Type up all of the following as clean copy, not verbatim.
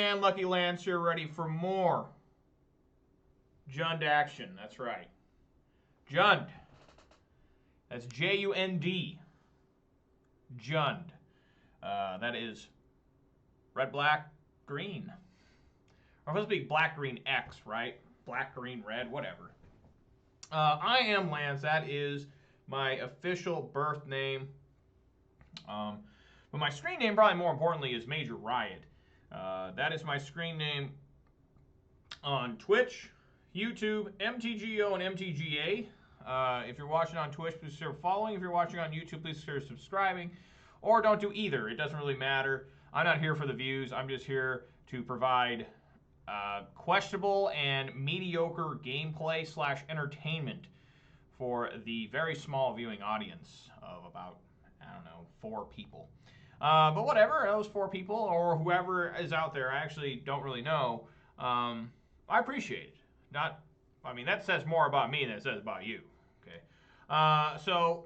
man, Lucky Lance here, ready for more Jund action. That's right. Jund. That's J-U-N-D. Jund. That is red, black, green. Or supposed to be black, green, X, right? Black, green, red, whatever. I am Lance. That is my official birth name. But my screen name, probably more importantly, is Major Riot. That is my screen name on Twitch, YouTube, MTGO, and MTGA. If you're watching on Twitch, please consider following. If you're watching on YouTube, please consider subscribing. Or don't do either. It doesn't really matter. I'm not here for the views. I'm just here to provide questionable and mediocre gameplay / entertainment for the very small viewing audience of about, I don't know, 4 people. But whatever, those 4 people or whoever is out there, I actually don't really know. I appreciate it. I mean, that says more about me than it says about you. Okay. So,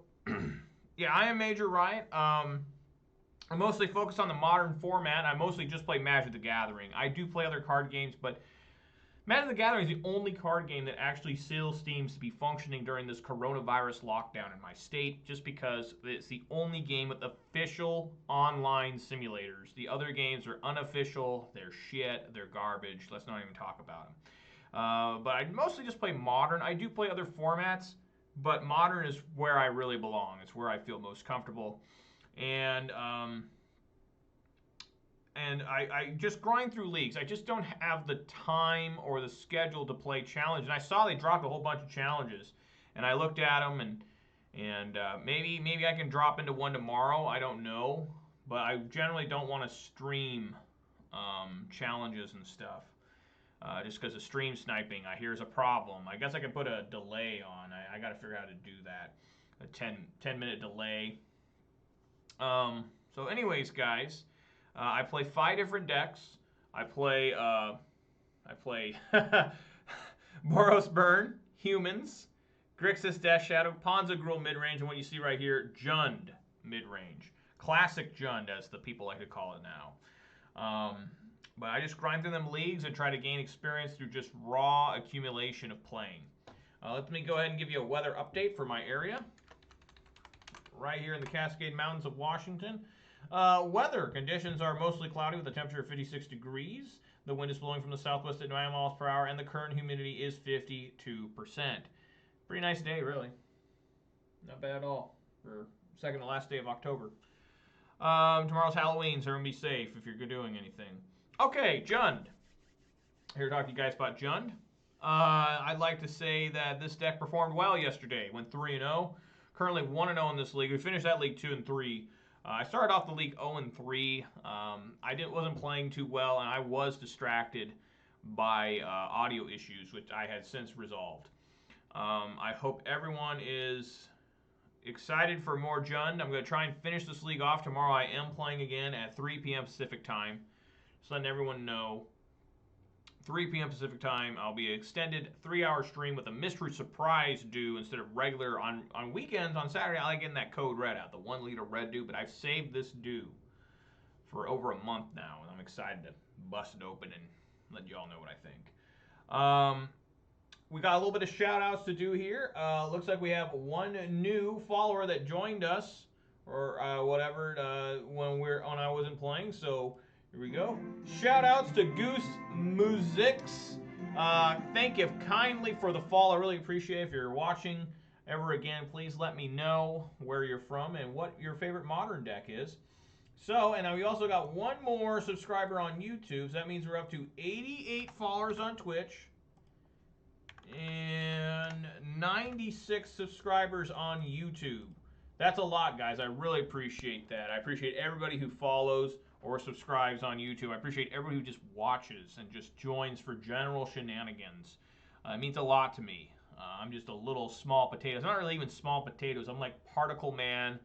yeah, I am Major Riot. I mostly focus on the modern format. I mostly just play Magic the Gathering. I do play other card games, but Magic the Gathering is the only card game that actually still seems to be functioning during this coronavirus lockdown in my state, just because it's the only game with official online simulators. The other games are unofficial, they're shit, they're garbage. Let's not even talk about them. But I mostly just play Modern. I do play other formats, but Modern is where I really belong. It's where I feel most comfortable. And I just grind through leagues. I just don't have the time or the schedule to play challenge. And I saw they dropped a whole bunch of challenges, and I looked at them, and maybe I can drop into one tomorrow. I don't know, but I generally don't want to stream challenges and stuff. Just because of stream sniping, I hear is a problem. I guess I could put a delay on. I got to figure out how to do that. A 10-minute delay. So anyways, guys, I play 5 different decks. I play Boros Burn, Humans, Grixis Death Shadow, Ponza Gruul midrange, and what you see right here, Jund midrange. Classic Jund, as the people like to call it now. But I just grind through them leagues and try to gain experience through just raw accumulation of playing. Let me go ahead and give you a weather update for my area. Right here in the Cascade Mountains of Washington. Weather conditions are mostly cloudy with a temperature of 56 degrees. The wind is blowing from the southwest at 9 miles per hour, and the current humidity is 52%. Pretty nice day, really. Not bad at all for second to last day of October. Tomorrow's Halloween, so everyone be safe if you're doing anything. Okay, Jund. Here to talk to you guys about Jund. I'd like to say that this deck performed well yesterday. Went 3-0. Currently 1-0 in this league. We finished that league 2-3. I started off the league 0-3. I wasn't playing too well, and I was distracted by audio issues, which I had since resolved. I hope everyone is excited for more Jund. I'm going to try and finish this league off tomorrow. I am playing again at 3 p.m. Pacific time. Just letting everyone know. 3 p.m. Pacific time, I'll be an extended 3-hour stream with a mystery surprise due instead of regular. On weekends, on Saturday, I like getting that code red out, the 1 liter red due, but I've saved this due for over a month now, and I'm excited to bust it open and let you all know what I think. We got a little bit of shout outs to do here. Looks like we have one new follower that joined us, or whatever, when I wasn't playing, so here we go. Shout outs to Goose Musics. Thank you kindly for the follow. I really appreciate it. If you're watching ever again, please let me know where you're from and what your favorite Modern deck is. So, and now we also got one more subscriber on YouTube. So that means we're up to 88 followers on Twitch and 96 subscribers on YouTube. That's a lot, guys. I really appreciate that. I appreciate everybody who follows or subscribes on YouTube. I appreciate everybody who just watches and just joins for general shenanigans. It means a lot to me. I'm just a little small potato. I'm not really even small potatoes. I'm like particle man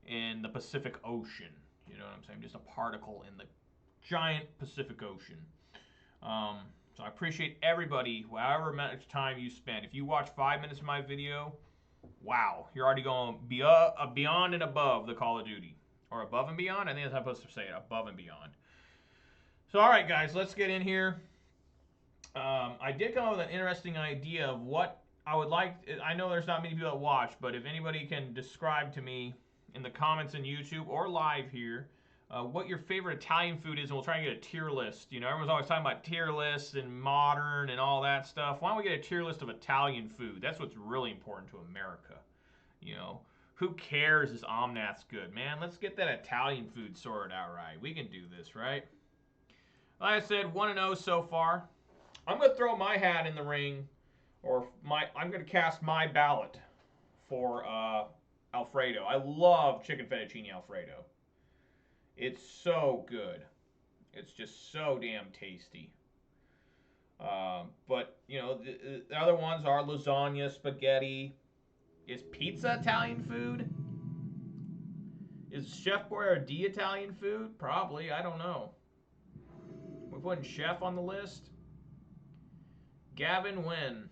in the Pacific Ocean. You know what I'm saying? Just a particle in the giant Pacific Ocean. So I appreciate everybody, however much time you spend. If you watch 5 minutes of my video, wow, you're already going beyond and above the Call of Duty. Or above and beyond? I think that's how I'm supposed to say it, above and beyond. So, all right, guys, let's get in here. I did come up with an interesting idea of what I would like. I know there's not many people that watch, but if anybody can describe to me in the comments on YouTube or live here what your favorite Italian food is, and we'll try and get a tier list. You know, everyone's always talking about tier lists and modern and all that stuff. Why don't we get a tier list of Italian food? That's what's really important to America. You know, who cares is Omnath's good? Man, let's get that Italian food sorted out right. We can do this, right? Like I said, 1-0 so far. I'm going to throw my hat in the ring, or I'm going to cast my ballot for Alfredo. I love chicken fettuccine Alfredo. It's so good. It's just so damn tasty. But, you know, the other ones are lasagna, spaghetti. Is pizza Italian food? Is Chef Boyardee Italian food? Probably. I don't know. We're putting Chef on the list. Gavin Wynn.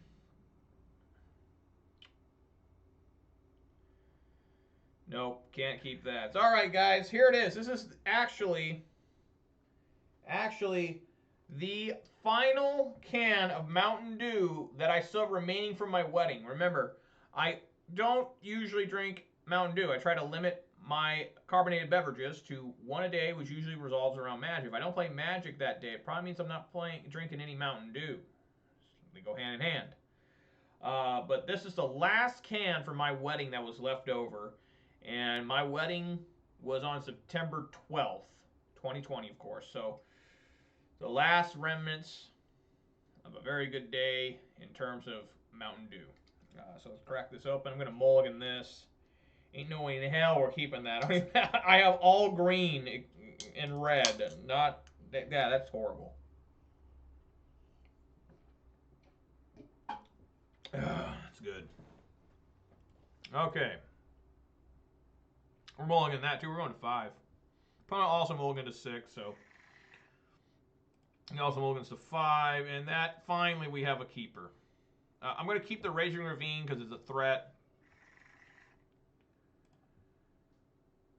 Nope, can't keep that. All right, guys, here it is. This is actually the final can of Mountain Dew that I still have remaining from my wedding. Remember, I don't usually drink Mountain Dew. I try to limit my carbonated beverages to one a day, which usually resolves around Magic. If I don't play Magic that day, it probably means I'm not drinking any Mountain Dew. They go hand in hand. But this is the last can for my wedding that was left over. And my wedding was on September 12th, 2020, of course. So the last remnants of a very good day in terms of Mountain Dew. So let's crack this open. I'm going to mulligan this. Ain't no way in hell we're keeping that. I have all green and red. Not, yeah, that's horrible. That's good. Okay. We're mulligan that too. We're going to 5. Opponent also mulligan to 6, so he also mulligans to 5, and that finally we have a keeper. I'm going to keep the Raging Ravine because it's a threat.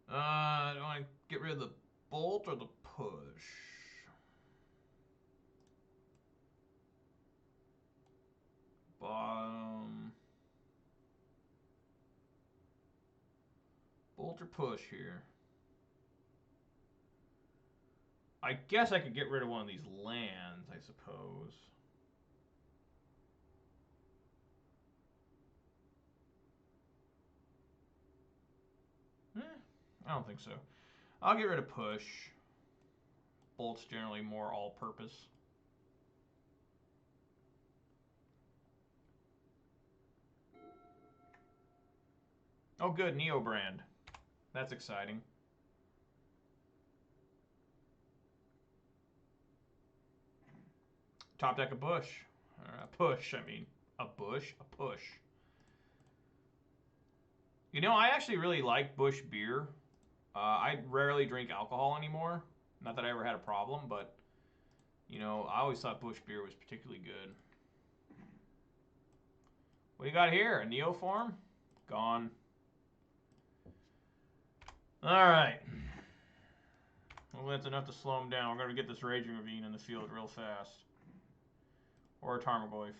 Do I want to get rid of the bolt or the push? Bottom. Bolt or push here? I guess I could get rid of one of these lands, I suppose. I don't think so. I'll get rid of push. Bolt's generally more all-purpose. Oh, good, Neo Brand. That's exciting. Top deck a bush. A push, I mean. A bush? A push. You know, I actually really like Bush beer. I rarely drink alcohol anymore. Not that I ever had a problem, but, you know, I always thought Bush beer was particularly good. What do you got here? A Neo form? Gone. Alright. Well, that's enough to slow him down. We're going to get this Raging Ravine in the field real fast. Or a Tarmogoyf.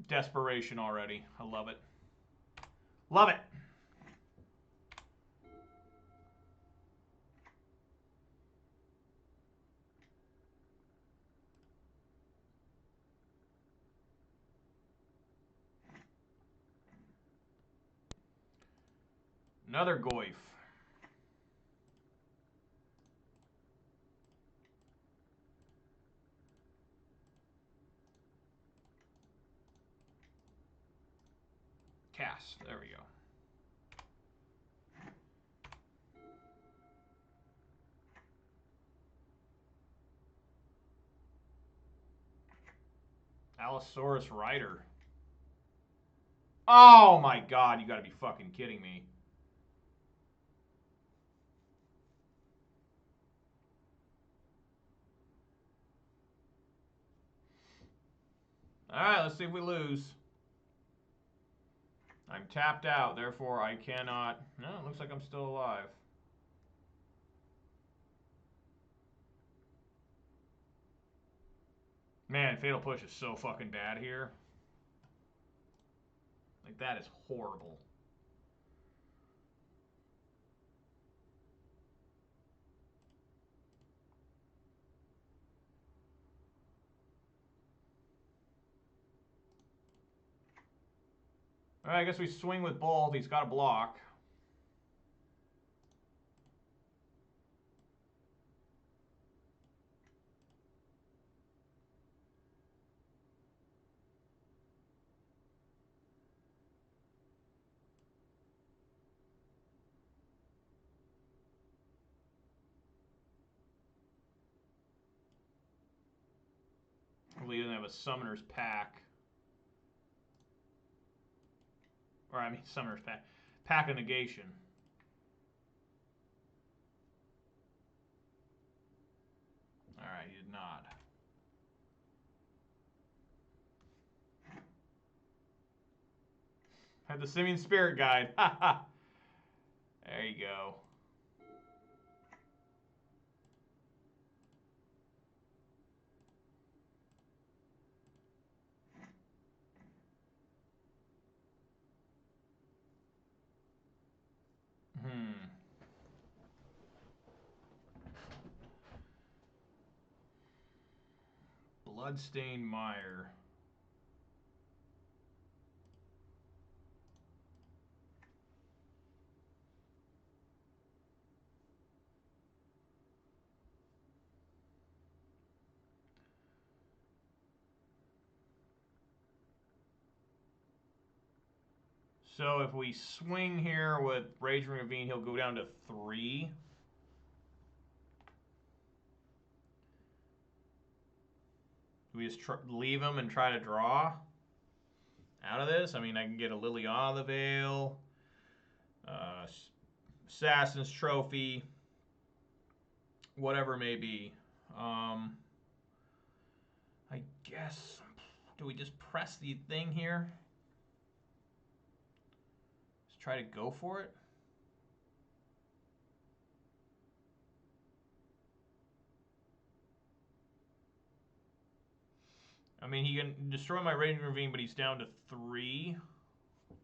Desperation already. I love it. Love it! Another Goyf. Cast. There we go. Allosaurus Rider. Oh my god, you gotta be fucking kidding me. Alright, let's see if we lose. I'm tapped out, therefore I cannot... No, it looks like I'm still alive. Man, Fatal Push is so fucking bad here. Like, that is horrible. Alright, I guess we swing with both. He's got a block. Well, he doesn't have a Summoner's Pack. Or, I mean, Summoner's Pack. Pack of Negation. Alright, he did not. Had the Simian Spirit Guide. Ha There you go. Bloodstained Mire. So if we swing here with Raging Ravine, he'll go down to 3. Do we just leave him and try to draw out of this? I mean, I can get a Liliana the Veil, Assassin's Trophy, whatever it may be. I guess, do we just press the thing here? Just try to go for it? I mean, he can destroy my Raging Ravine, but he's down to 3.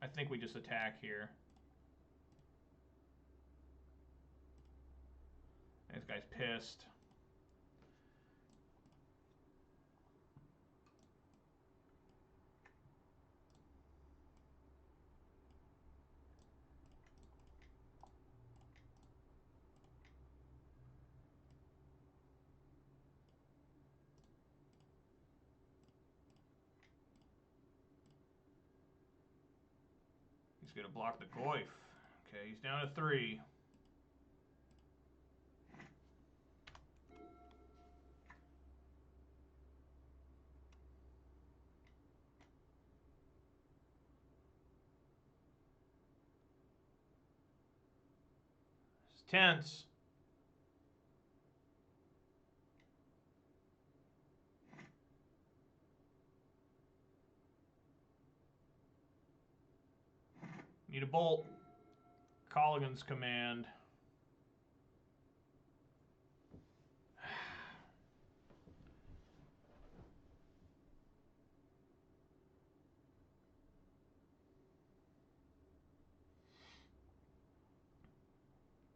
I think we just attack here. This guy's pissed. He's going to block the Goyf. Okay, he's down to 3. It's tense. Need a bolt. Colligan's Command.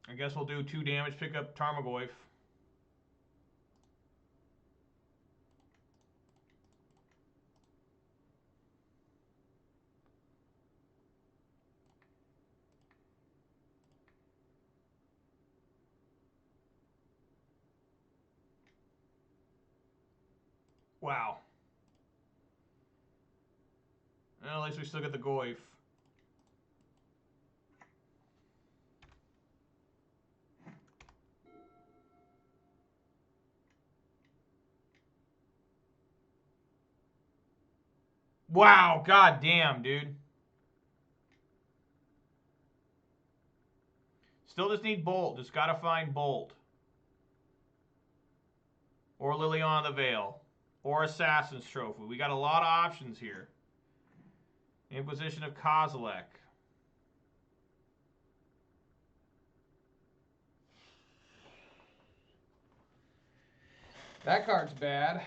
I guess we'll do 2 damage, pick up Tarmogoyf. Wow. Well, at least we still get the Goyf. Wow, god damn, dude. Still just need Bolt. Just gotta find Bolt. Or Liliana the Veil. or Assassin's Trophy. We got a lot of options here. Inquisition of Kozilek. That card's bad.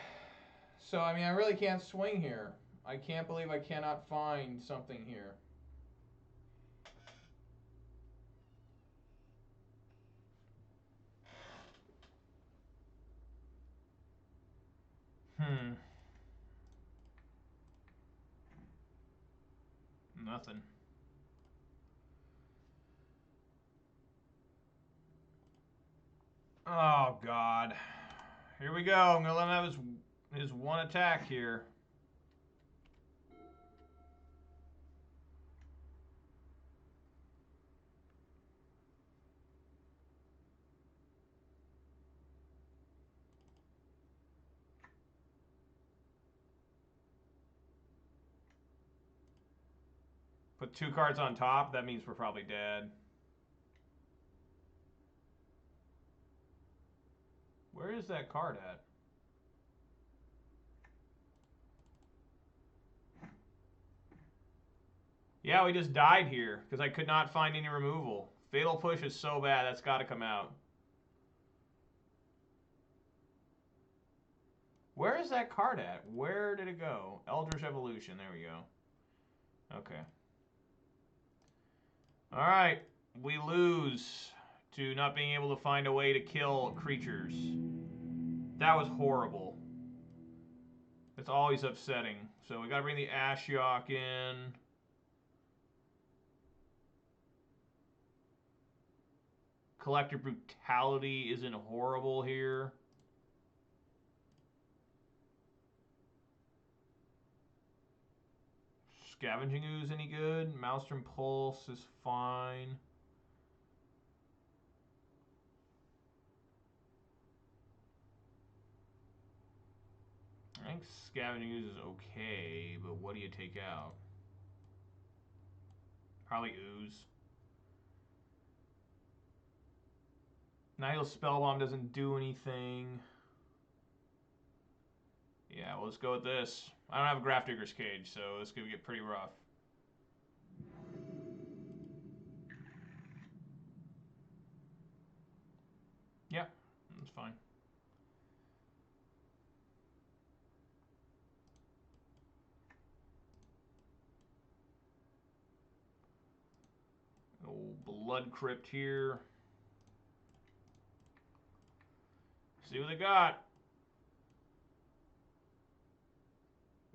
So, I mean, I really can't swing here. I can't believe I cannot find something here. Nothing. Oh, God. Here we go. I'm going to let him have his one attack here. Put 2 cards on top. That means we're probably dead. Where is that card at? Yeah, we just died here because I could not find any removal. Fatal Push is so bad. That's got to come out. Where is that card at? Where did it go? Eldritch Evolution. There we go. Okay. All right. We lose to not being able to find a way to kill creatures. That was horrible. It's always upsetting. So we got to bring the Ashiok in. Collective Brutality isn't horrible here. Scavenging Ooze any good? Maelstrom Pulse is fine. I think Scavenging Ooze is okay, but what do you take out? Probably Ooze. Nihil Spellbomb doesn't do anything. Yeah, well, let's go with this. I don't have a Grafdigger's Cage, so this is going to get pretty rough. Yeah, that's fine. Old Blood Crypt here. See what they got.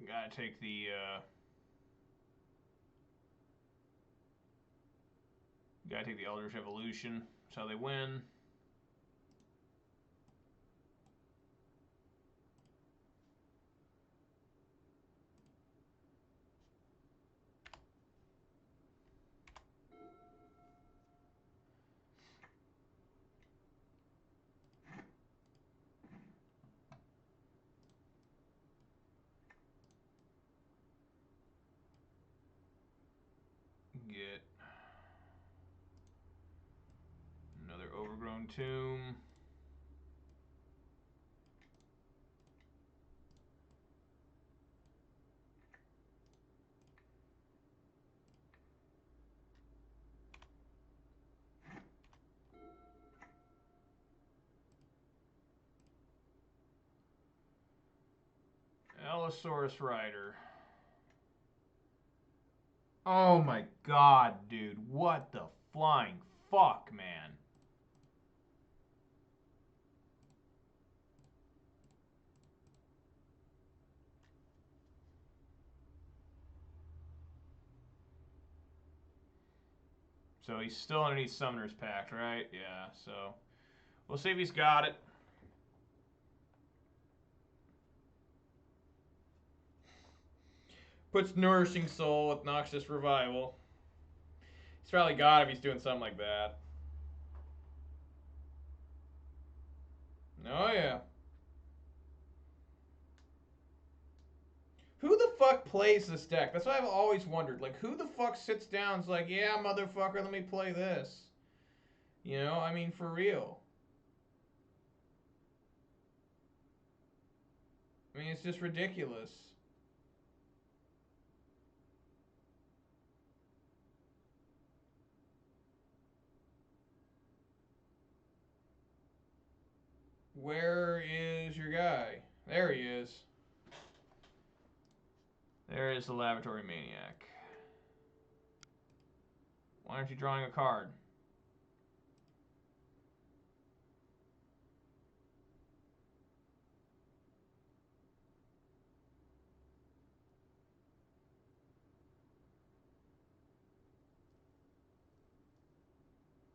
Gotta take the Eldritch Evolution. That's how they win. Get another Overgrown Tomb. Allosaurus Rider. Oh my god, dude. What the flying fuck, man. So he's still underneath Summoner's Pact, right? Yeah, so we'll see if he's got it. Puts Nourishing Soul with Noxious Revival. He's probably got it if he's doing something like that. Oh, yeah. Who the fuck plays this deck? That's what I've always wondered. Like, who the fuck sits down and is like, yeah, motherfucker, let me play this? You know, I mean, for real. I mean, it's just ridiculous. Where is your guy? There he is. There is the Laboratory Maniac. Why aren't you drawing a card?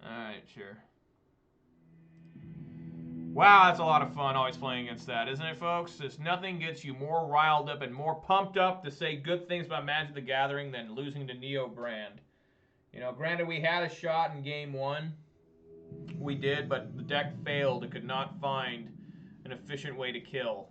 Alright, sure. Wow, that's a lot of fun always playing against that, isn't it, folks? Just nothing gets you more riled up and more pumped up to say good things about Magic the Gathering than losing to Neo Brand. You know, granted, we had a shot in game one. We did, but the deck failed. It could not find an efficient way to kill.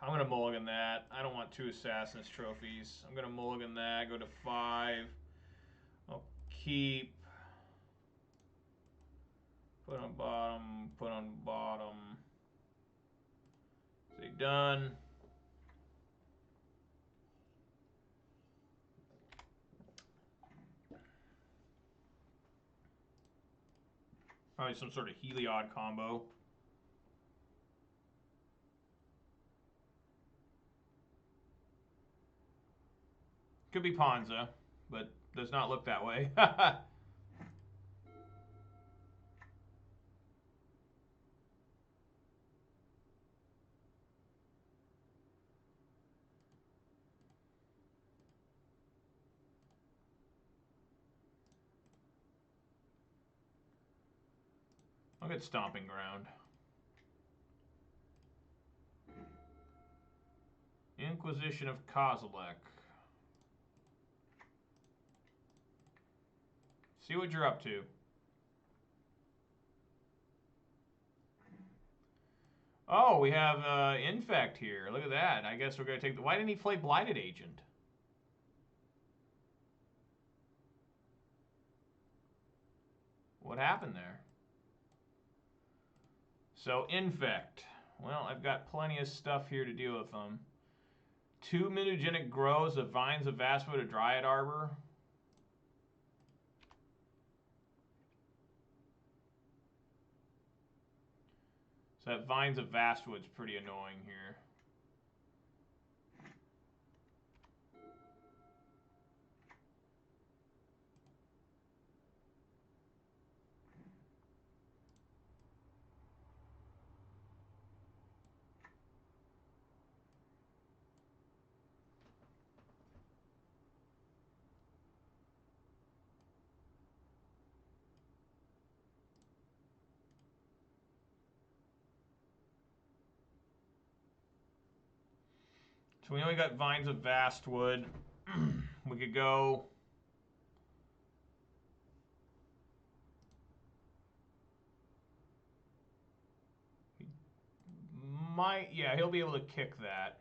I'm going to mulligan that. I don't want 2 Assassin's Trophies. I'm going to mulligan that, go to 5. I'll keep. Put on bottom, put on bottom. Say done. Probably some sort of Heliod combo. Could be Ponza, but does not look that way. I'll get Stomping Ground. Inquisition of Kozilek. See what you're up to. Oh, we have Infect here. Look at that. I guess we're going to take the... Why didn't he play Blighted Agent? What happened there? So, Infect. Well, I've got plenty of stuff here to deal with them. 2 Mutagenic Grows of Vines of Vastwood, a Dryad Arbor. So that Vines of Vastwood's pretty annoying here. So we know we got Vines of Vastwood. We could go... Yeah, he'll be able to kick that.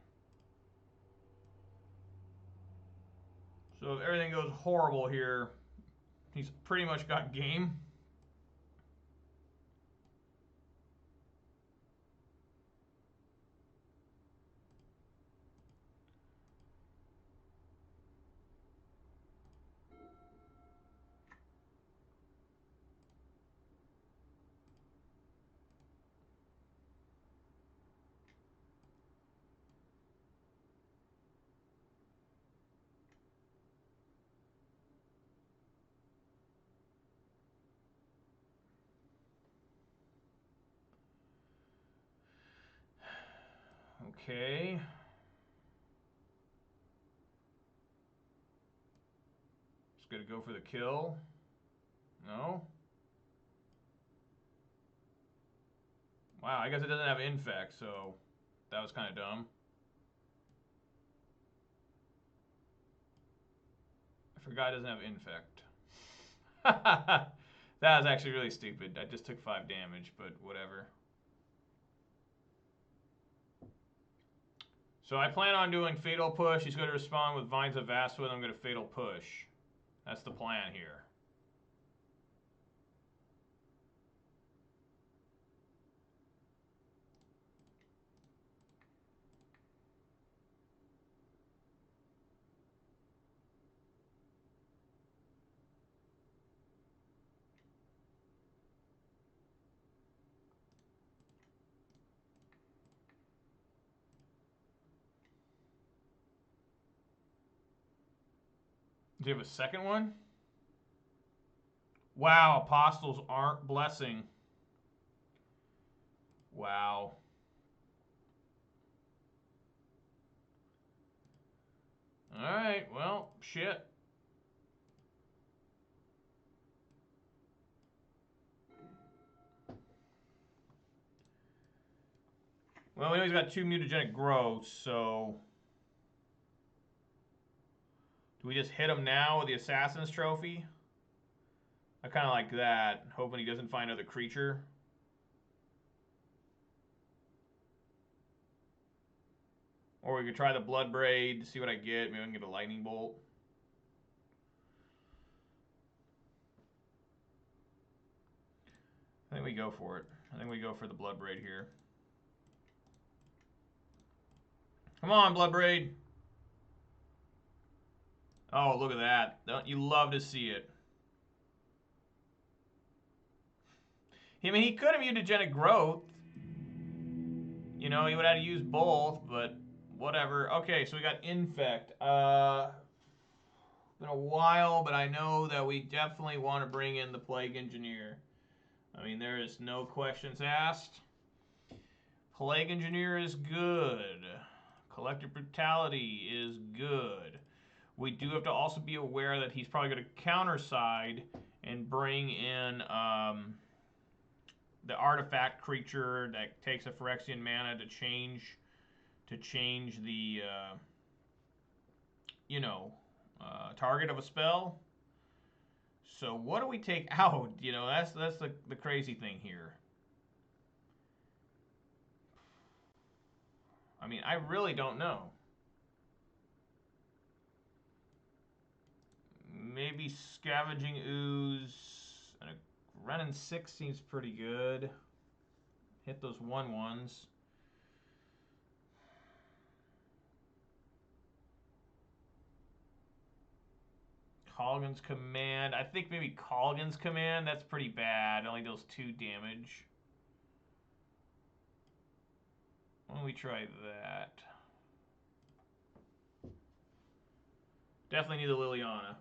So if everything goes horrible here, he's pretty much got game. Okay. Just gonna go for the kill. No? Wow, I guess it doesn't have Infect, so that was kind of dumb. I forgot it doesn't have Infect. That was actually really stupid. I just took 5 damage, but whatever. So I plan on doing Fatal Push. He's going to respond with Vines of Vastwood. I'm going to Fatal Push. That's the plan here. Do you have a second one? Wow, apostles aren't blessing. Wow. Alright, well, shit. Well, we know he's got 2 mutagenic growths, so... Do we just hit him now with the Assassin's Trophy? I kind of like that, hoping he doesn't find another creature. Or we could try the Blood Braid to see what I get. Maybe I can get a Lightning Bolt. I think we go for it. I think we go for the Blood Braid here. Come on, Blood Braid. Oh, look at that. Don't you love to see it? I mean, he could have mutagenic growth. You know, he would have to use both, but whatever. Okay, so we got Infect. Been a while, but I know that we definitely want to bring in the Plague Engineer. I mean, there is no questions asked. Plague Engineer is good. Collective Brutality is good. We do have to also be aware that he's probably going to counterside and bring in the artifact creature that takes a Phyrexian mana to change the target of a spell. So what do we take out? You know, that's the crazy thing here. I mean, I really don't know. Maybe Scavenging Ooze and a Renin 6 seems pretty good. Hit those 1/1s. Colgan's Command. I think maybe Colgan's Command. That's pretty bad. It only deals 2 damage. Why don't we try that? Definitely need the Liliana.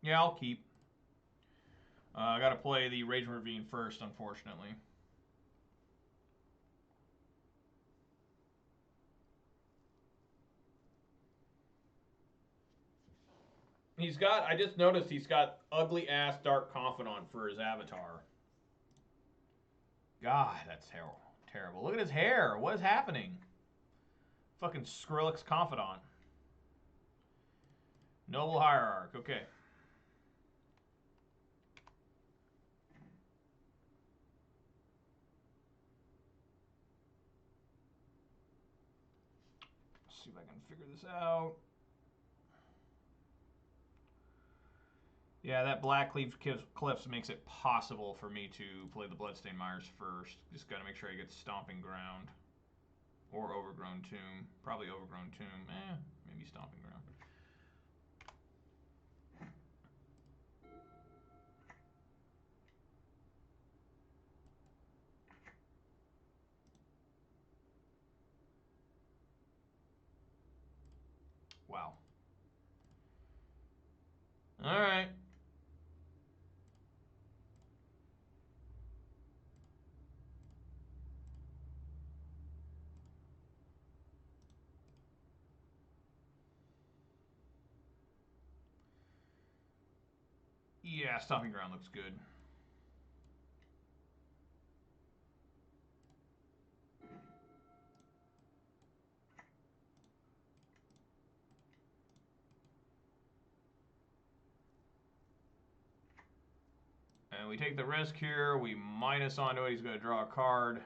Yeah, I'll keep. I gotta play the Rage Ravine first, unfortunately. He's got, I just noticed he's got ugly ass Dark Confidant for his avatar. God, that's terrible. Terrible. Look at his hair. What is happening? Fucking Skrillex Confidant. Noble Hierarch. Okay. Let's see if I can figure this out. Yeah, that Blackleaf Cliffs makes it possible for me to play the Bloodstained Mires first. Just got to make sure I get Stomping Ground. Or Overgrown Tomb. Probably Overgrown Tomb. Maybe Stomping Ground. Wow. All right. Yeah, Stomping Ground looks good. And we take the risk here. We minus onto it. He's going to draw a card.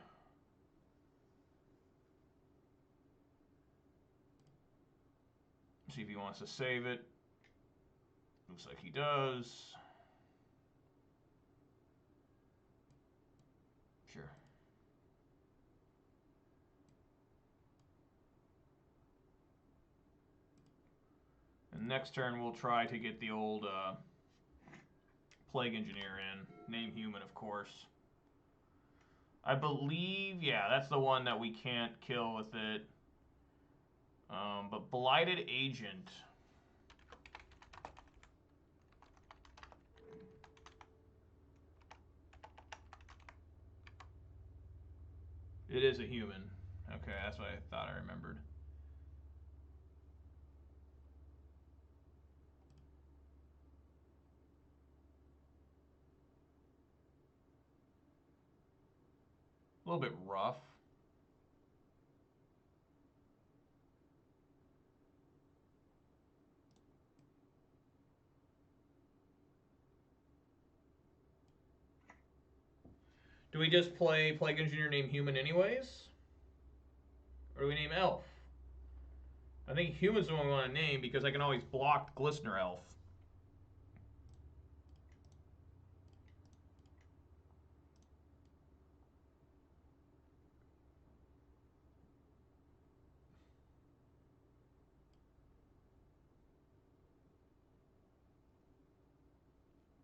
See if he wants to save it. Looks like he does. Sure. And next turn we'll try to get the old Plague Engineer in. Name human, of course. I believe, yeah, that's the one that we can't kill with it. But Blighted Agent. It is a human. Okay, that's what I thought I remembered. A little bit rough. Do we just play Plague Engineer name human anyways? Or do we name elf? I think human's the one we want to name because I can always block Glistener Elf.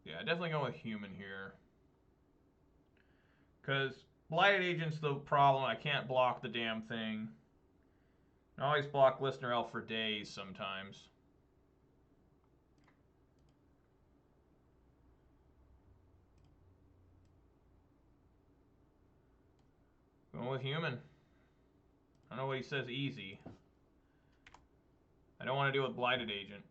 Yeah, definitely go with human here. Because Blighted Agent's the problem. I can't block the damn thing. I always block Glistener Elf for days sometimes. Going with human. I don't know what he says easy. I don't want to deal with Blighted Agent.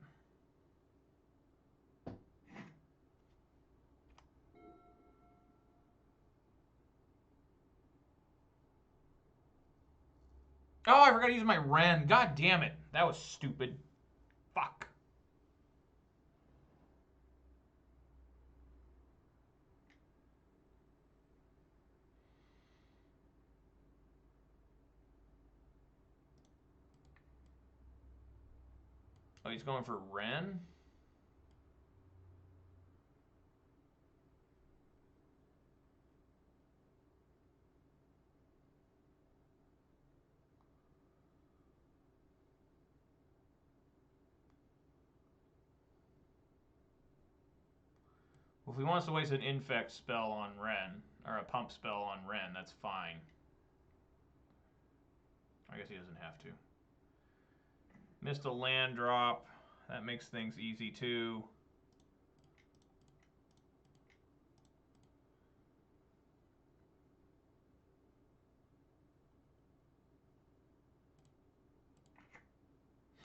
Oh, I forgot to use my Ren. God damn it. That was stupid. Fuck. Oh, he's going for Ren? Well, if he wants to waste an infect spell on Ren, or a pump spell on Ren, that's fine. I guess he doesn't have to. Missed a land drop. That makes things easy too.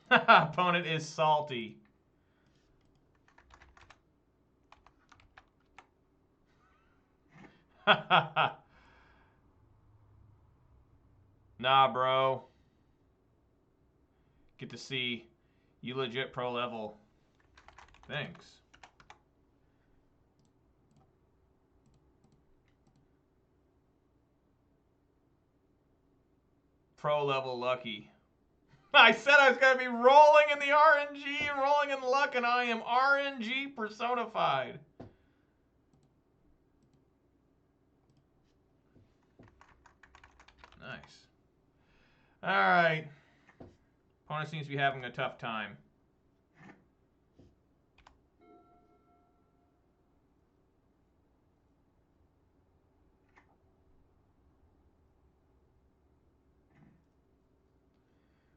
Opponent is salty. Nah, bro. Get to see you legit pro level. Thanks. Pro level lucky. I said I was going to be rolling in the RNG, rolling in luck, and I am RNG personified. Nice. All right. Opponent seems to be having a tough time.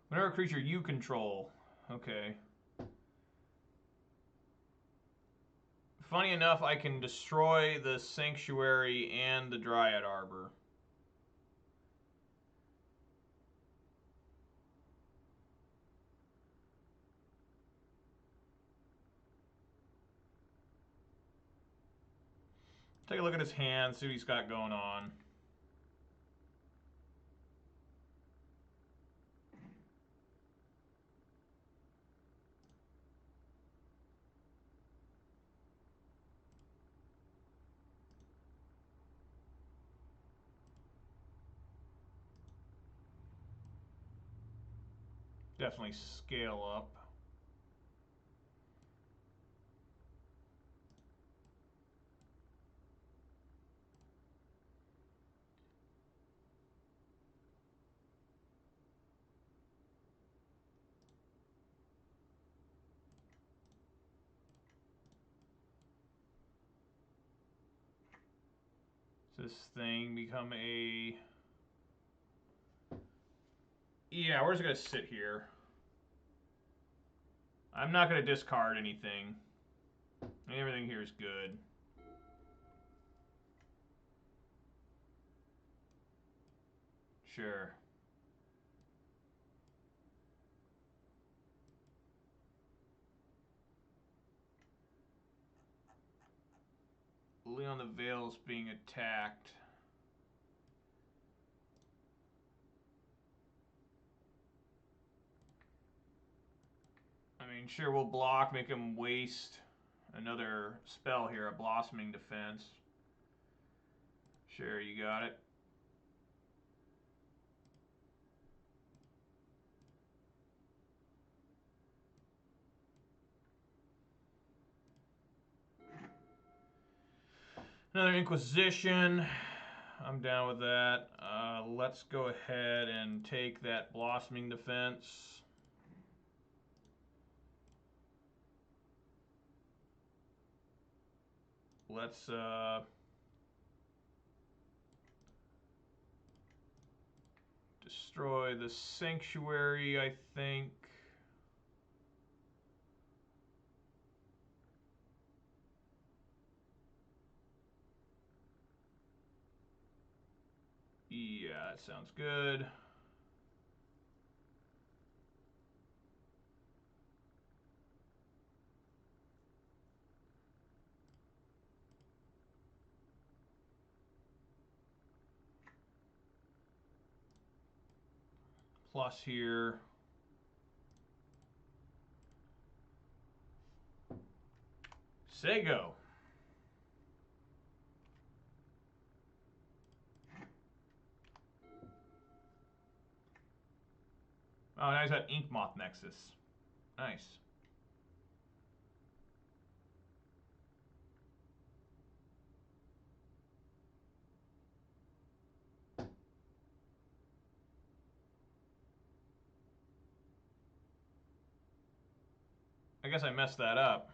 Whenever creature you control. Okay. Funny enough, I can destroy the Sanctuary and the Dryad Arbor. Take a look at his hand, see what he's got going on. Definitely scale up. Does this thing become a... Yeah, we're just going to sit here. I'm not going to discard anything. Everything here is good. Sure. Leon the Veil's being attacked. I mean, sure, we'll block, make him waste another spell here, a Blossoming Defense. Sure, you got it. Another Inquisition. I'm down with that. Let's go ahead and take that Blossoming Defense. Let's destroy the Sanctuary, I think. Yeah, that sounds good. Plus here. Sego. Oh, now he's got Ink Moth Nexus. Nice. I guess I messed that up.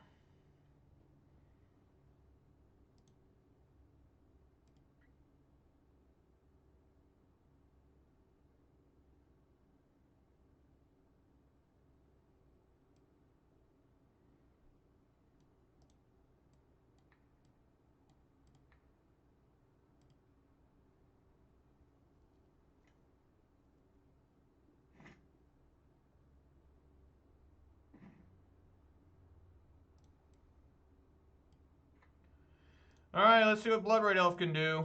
Alright, let's see what Blood Red Elf can do.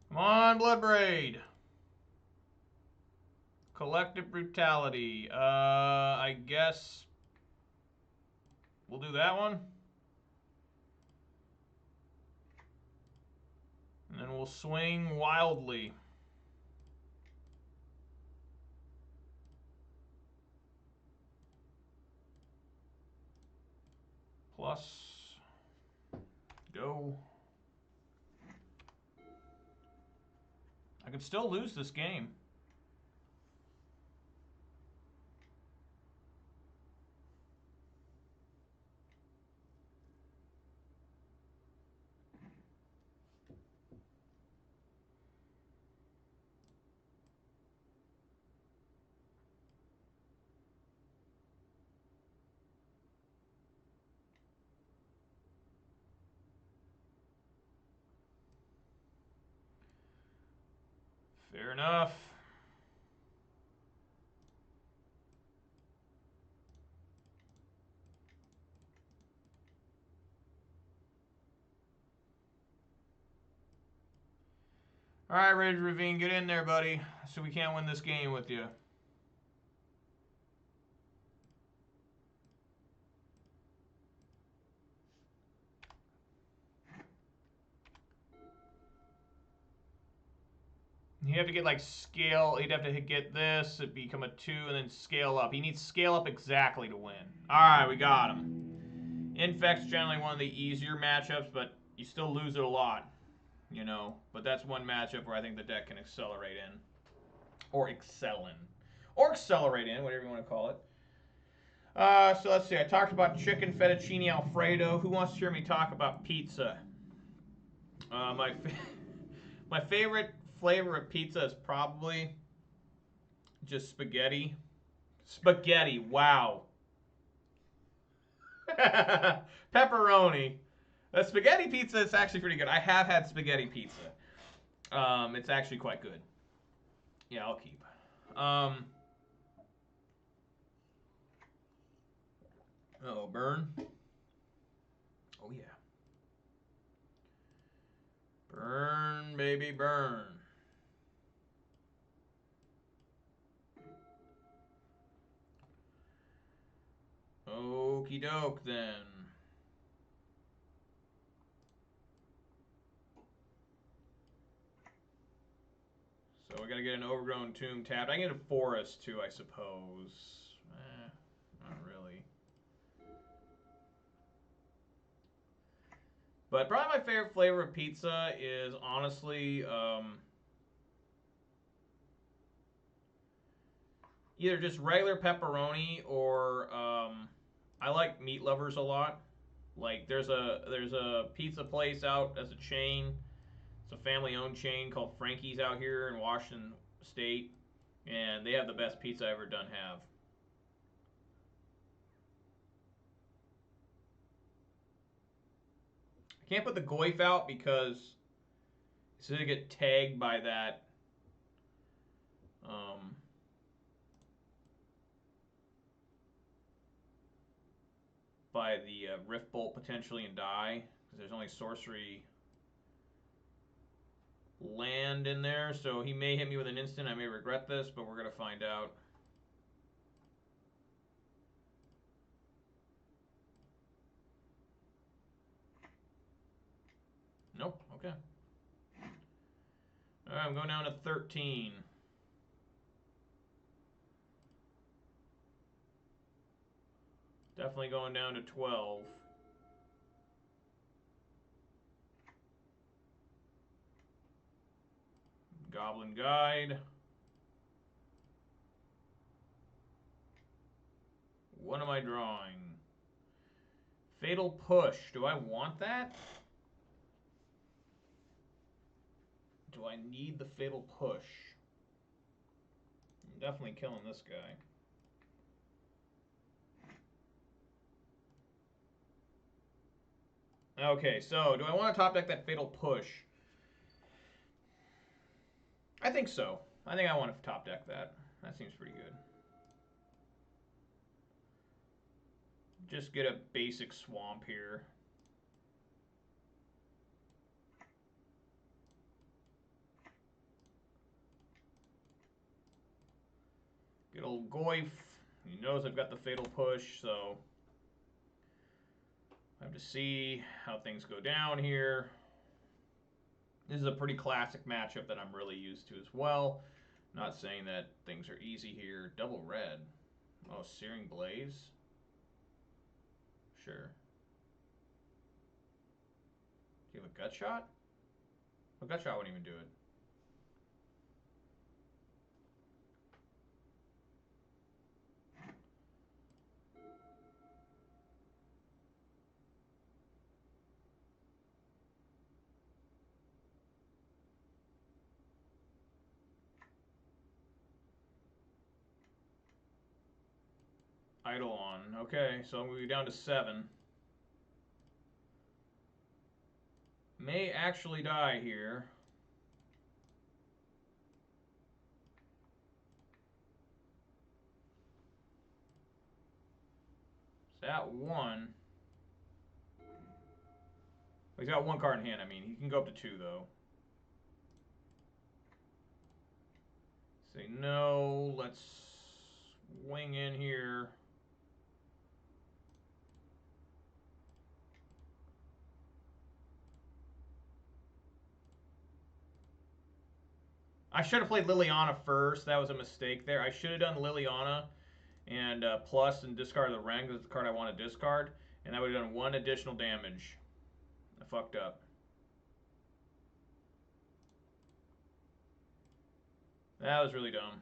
Come on, Bloodbraid. Collective Brutality. I guess we'll do that one. And then we'll swing wildly. Plus, go. I could still lose this game. Fair enough. All right, Rage Ravine, get in there, buddy. So we can't win this game with you. You have to get like scale. He'd have to get this. It'd become a 2 and then scale up. He needs scale up exactly to win. All right, we got him. Infect's generally one of the easier matchups, but you still lose it a lot, you know. But that's one matchup where I think the deck can accelerate in, or excel in, or accelerate in, whatever you want to call it. So let's see. I talked about chicken fettuccine alfredo. Who wants to hear me talk about pizza? My favorite flavor of pizza is probably just spaghetti. Spaghetti, wow. Pepperoni. The spaghetti pizza is actually pretty good. I have had spaghetti pizza. It's actually quite good. Yeah, I'll keep. Oh, burn. Oh, yeah. Burn, baby, burn. Okie doke, then. So we gotta get an overgrown tomb tapped. I can get a forest, too, I suppose. Not really. But probably my favorite flavor of pizza is, honestly, either just regular pepperoni or I like Meat Lovers a lot. Like there's a pizza place out as a chain. It's a family-owned chain called Frankie's out here in Washington State, and they have the best pizza I ever done have. I can't put the goif out because it's gonna get tagged by that. Um, by the Rift Bolt potentially and die because there's only sorcery land in there, so he may hit me with an instant. I may regret this, but we're gonna find out. Nope. Okay. All right, I'm going down to 13. Definitely going down to 12. Goblin Guide. What am I drawing? Fatal Push. Do I want that? Do I need the Fatal Push? I'm definitely killing this guy. Okay, so do I want to top deck that Fatal Push? I think so. I think I want to top deck that. That seems pretty good. Just get a basic swamp here. Good old Goif. He knows I've got the Fatal Push, so I have to see how things go down here. This is a pretty classic matchup that I'm really used to as well. Not saying that things are easy here. Double red. Oh, Searing Blaze. Sure. Do you have a gut shot? A gut shot wouldn't even do it. Eidolon. Okay, so I'm going to be down to 7. May actually die here. Is that 1? He's got 1 card in hand. I mean, he can go up to 2, though. Say no. Let's wing in here. I should have played Liliana first. That was a mistake there. I should have done Liliana and plus and discard the Ren because it's the card I want to discard. And that would have done 1 additional damage. I fucked up. That was really dumb.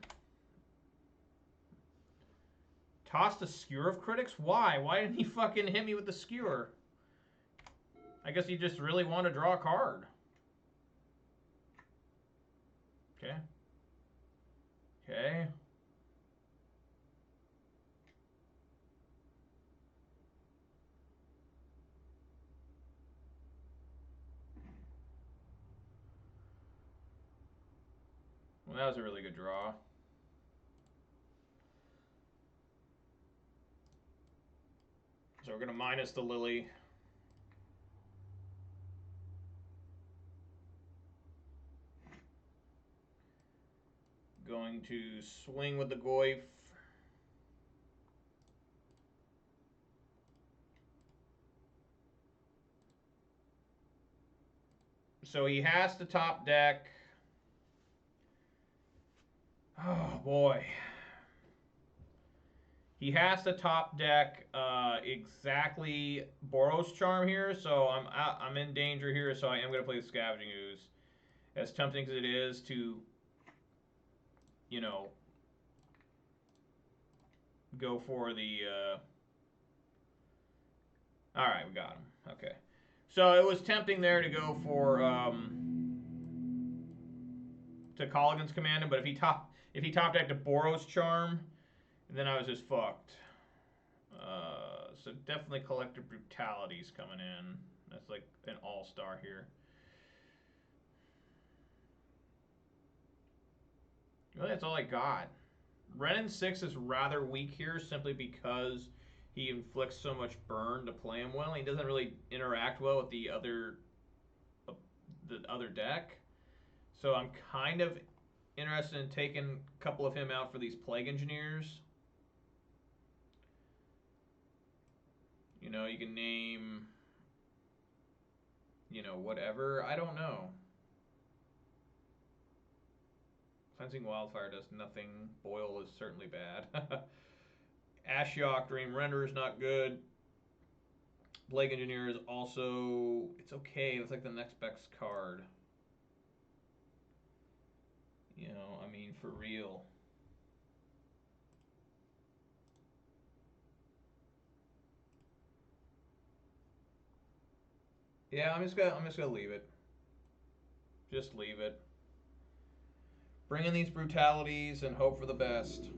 Tossed a Skewer of Critics? Why? Why didn't he fucking hit me with the Skewer? I guess he just really wanted to draw a card. Okay. Okay. Well, that was a really good draw. So we're going to minus the Lily. Going to swing with the Goyf. So he has to top deck. Oh boy. He has to top deck exactly Boros Charm here, so I'm in danger here. So I am going to play the Scavenging Ooze, as tempting as it is to, you know, go for the. All right, we got him. Okay, so it was tempting there to go for to Colligan's command him, but if he top decked a Boros Charm, then I was just fucked. So definitely Collective Brutality's coming in. That's like an all-star here. Well, that's all I got. Renin 6 is rather weak here simply because he inflicts so much burn to play him well. He doesn't really interact well with the other deck. So I'm kind of interested in taking a couple of him out for these Plague Engineers. You know, you can name, you know, whatever. I don't know. Cleansing Wildfire does nothing. Boil is certainly bad. Ashiok Dream Render is not good. Plague Engineer is also, it's okay. It's like the next best card. You know, I mean, for real. Yeah, I'm just gonna leave it. Just leave it. Bring in these brutalities and hope for the best.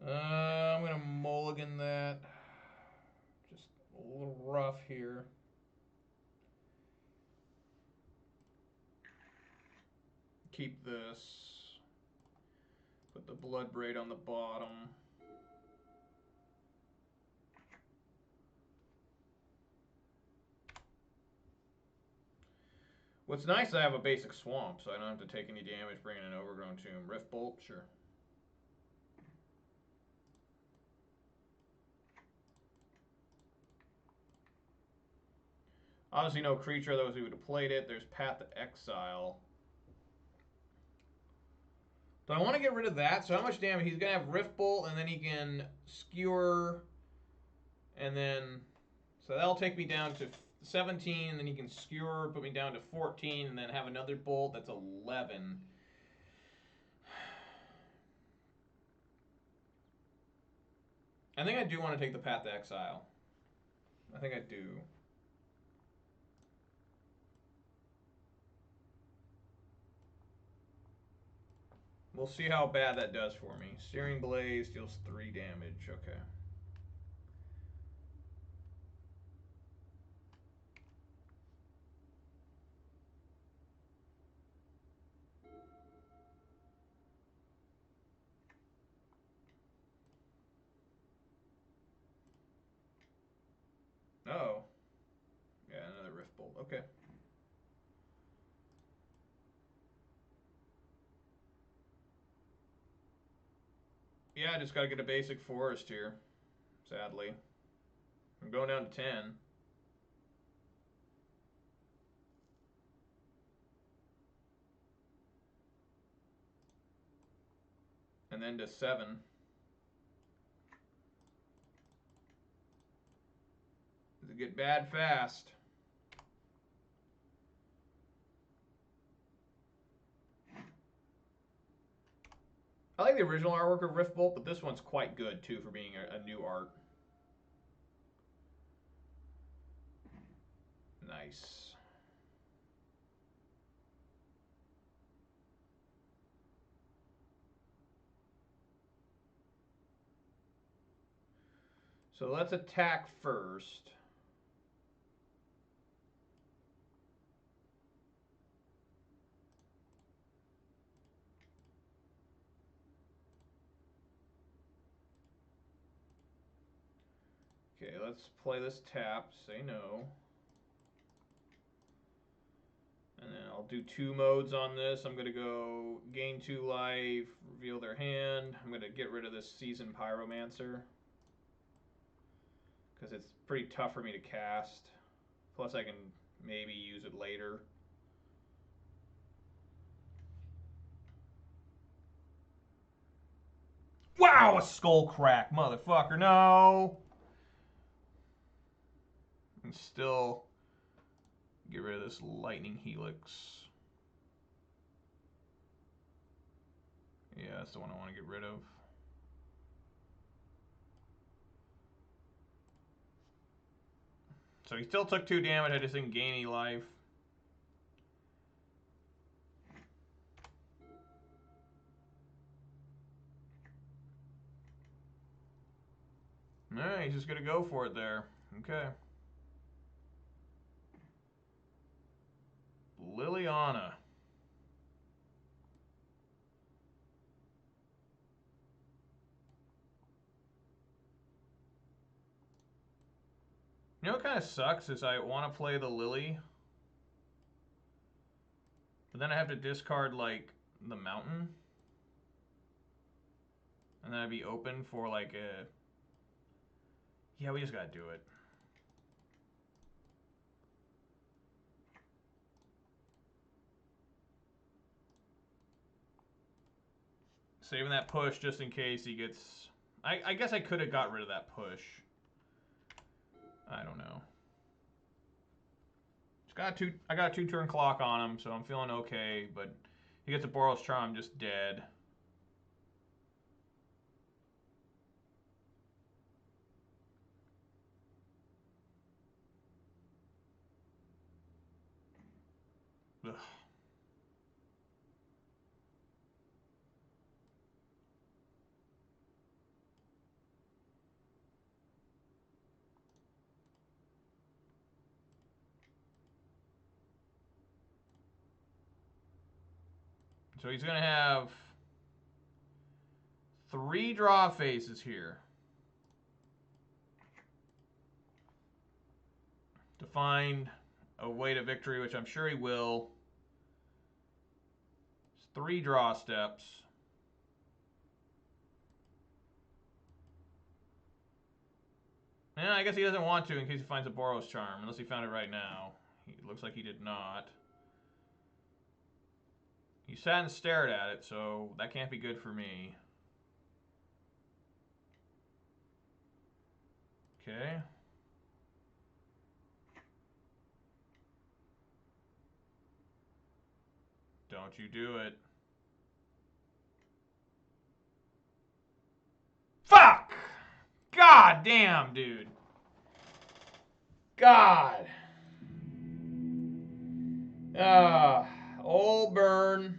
I'm gonna mulligan that. Just a little rough here. Keep this. Put the Bloodbraid on the bottom. What's nice, I have a basic swamp, so I don't have to take any damage bringing an Overgrown Tomb. Rift Bolt, sure. Obviously no creature, otherwise we would have played it. There's Path to Exile. Do I want to get rid of that? So how much damage? He's going to have Rift Bolt, and then he can Skewer, and then... So that'll take me down to 17, and then he can Skewer, put me down to 14, and then have another Bolt. That's 11. I think I do want to take the Path to Exile. I think I do. We'll see how bad that does for me. Searing Blaze deals 3 damage. Okay. Uh-oh. Yeah, another Rift Bolt. Okay. Yeah, I just got to get a basic forest here, sadly. I'm going down to 10. And then to 7. Does it get bad fast? I like the original artwork of Rift Bolt, but this one's quite good too for being a new art. Nice. So let's attack first. Okay, let's play this tap, say no. And then I'll do 2 modes on this. I'm going to go gain 2 life, reveal their hand. I'm going to get rid of this Seasoned Pyromancer, because it's pretty tough for me to cast. Plus I can maybe use it later. Wow, a skull crack, motherfucker, no! And still get rid of this lightning helix. Yeah, that's the one I want to get rid of. So he still took 2 damage, I just didn't gain any life. Alright, he's just gonna go for it there. Okay. Liliana. You know what kind of sucks is I want to play the Lily, but then I have to discard, like, the mountain. And then I'd be open for, like, a... Yeah, we just gotta do it. Saving that push just in case he gets... I guess I could have got rid of that push. I don't know. I got a 2-turn clock on him, so I'm feeling okay, but he gets a Boros Charm, I'm just dead. Ugh. So he's going to have 3 draw phases here to find a way to victory, which I'm sure he will. 3 draw steps. Yeah, I guess he doesn't want to in case he finds a Boros Charm, unless he found it right now. It looks like he did not. He sat and stared at it, so that can't be good for me. Okay. Don't you do it. Fuck! God damn, dude. God. Old Burn.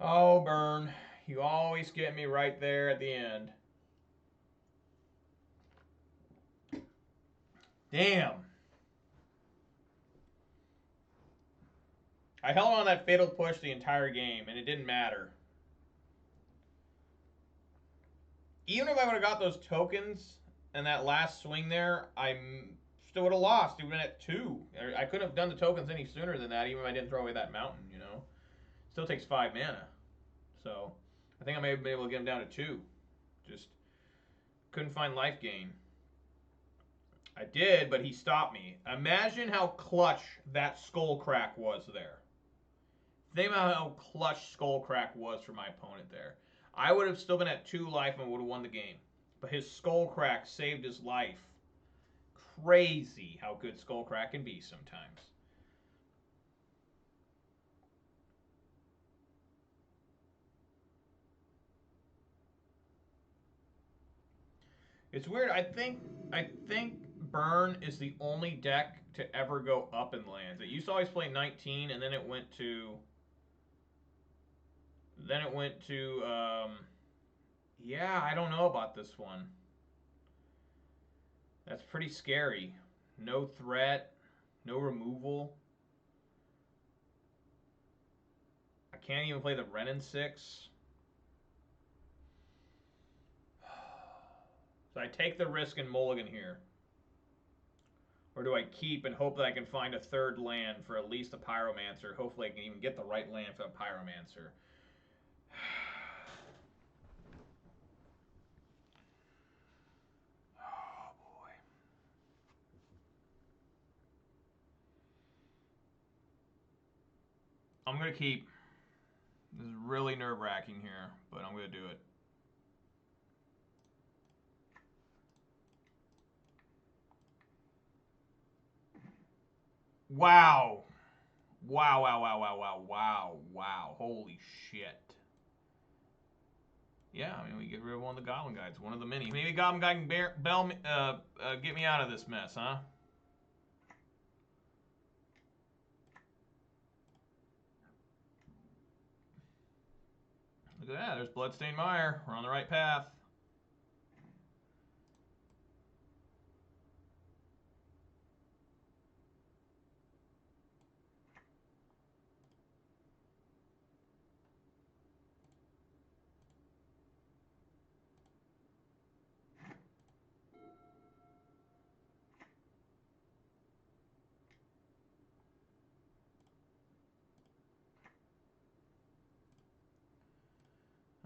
Oh, Burn. You always get me right there at the end. Damn. I held on that fatal push the entire game, and it didn't matter. Even if I would have got those tokens and that last swing there, I still would have lost even at 2. I couldn't have done the tokens any sooner than that, even if I didn't throw away that mountain, you know. Still takes 5 mana. So, I think I may have been able to get him down to 2. Just couldn't find life gain. I did, but he stopped me. Imagine how clutch that skull crack was there. Think about how clutch skull crack was for my opponent there. I would have still been at 2 life and would have won the game. But his skull crack saved his life. Crazy how good skull crack can be sometimes. It's weird. I think Burn is the only deck to ever go up in lands. It used to always play 19, and then it went to yeah, I don't know about this one. That's pretty scary. No threat, no removal. I can't even play the Renin 6. So I take the risk and mulligan here. Or do I keep and hope that I can find a third land for at least a Pyromancer? Hopefully I can even get the right land for a Pyromancer. Oh, boy. I'm going to keep. This is really nerve-wracking here, but I'm going to do it. Wow. Wow, wow, wow, wow, wow, wow, wow. Holy shit. Yeah, I mean, we get rid of one of the Goblin Guides, one of the many. Maybe Goblin Guide can get me out of this mess, huh? Look at that, there's Bloodstained Mire. We're on the right path.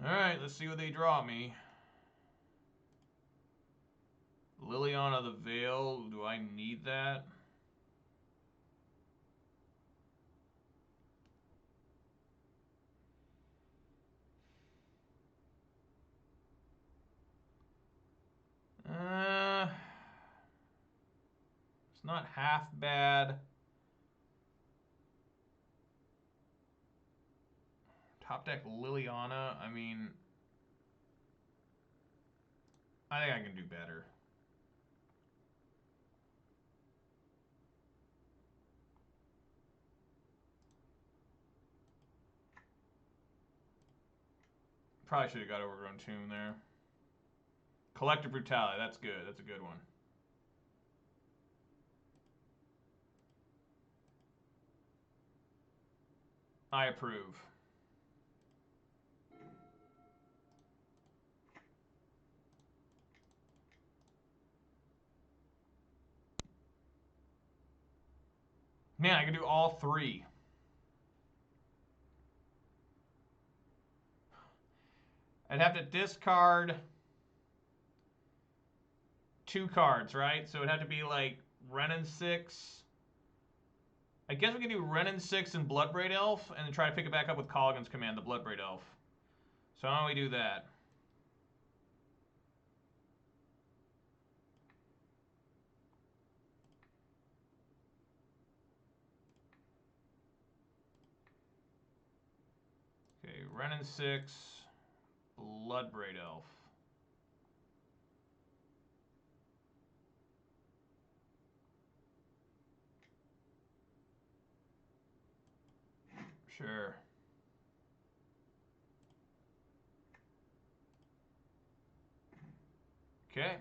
Alright, let's see what they draw me. Liliana the Veil, do I need that? It's not half bad. Top deck Liliana, I mean, I think I can do better. Probably should have got Overgrown Tomb there. Collective Brutality, that's good. That's a good one. I approve. Man, I can do all 3. I'd have to discard 2 cards, right? So it'd have to be like Renin 6. I guess we can do Renin 6 and Bloodbraid Elf and then try to pick it back up with Colligan's Command, the Bloodbraid Elf. So how do we do that? Okay, Renin 6, Bloodbraid Elf. Sure. Okay.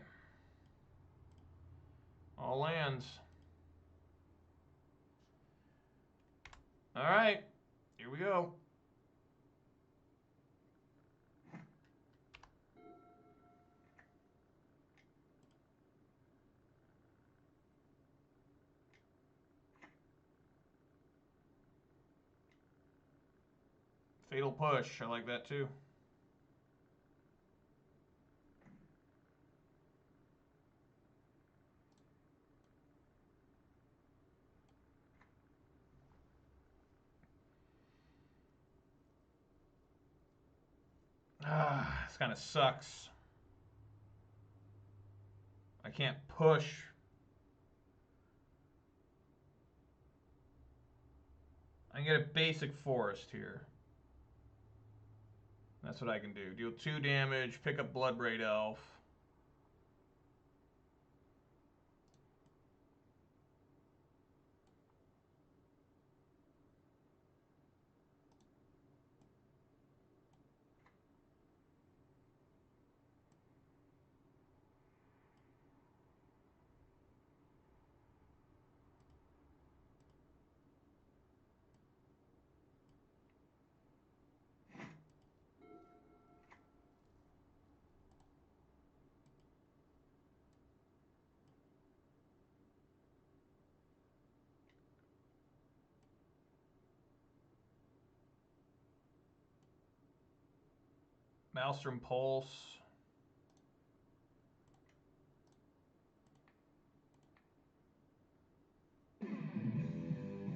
All lands. All right. Here we go. Fatal Push. I like that too. Ah, this kind of sucks. I can't push. I can get a basic forest here. That's what I can do. Deal 2 damage, pick up Bloodbraid Elf. Maelstrom Pulse.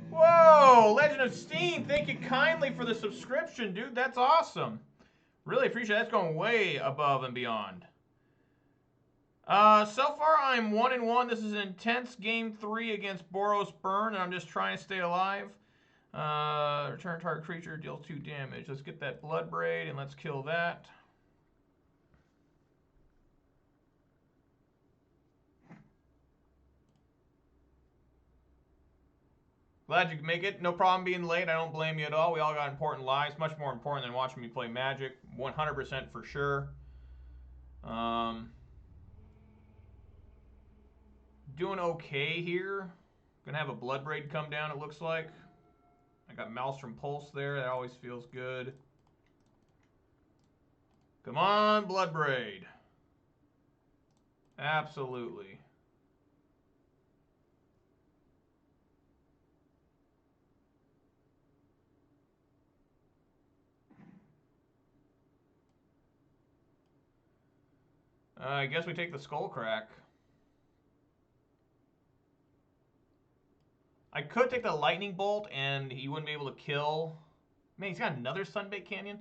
Whoa! Legend of Steam, thank you kindly for the subscription, dude. That's awesome. Really appreciate it. That's going way above and beyond. So far I'm 1-1. This is an intense game 3 against Boros Burn, and I'm just trying to stay alive. Return target creature, deals 2 damage. Let's get that Bloodbraid and let's kill that. Glad you could make it. No problem being late. I don't blame you at all. We all got important lives. Much more important than watching me play Magic. 100% for sure. Doing okay here. Gonna have a Bloodbraid come down, it looks like. I got Maelstrom Pulse there. That always feels good. Come on, Bloodbraid. Absolutely. I guess we take the Skullcrack. I could take the Lightning Bolt and he wouldn't be able to kill. Man, he's got another Sunbaked Canyon.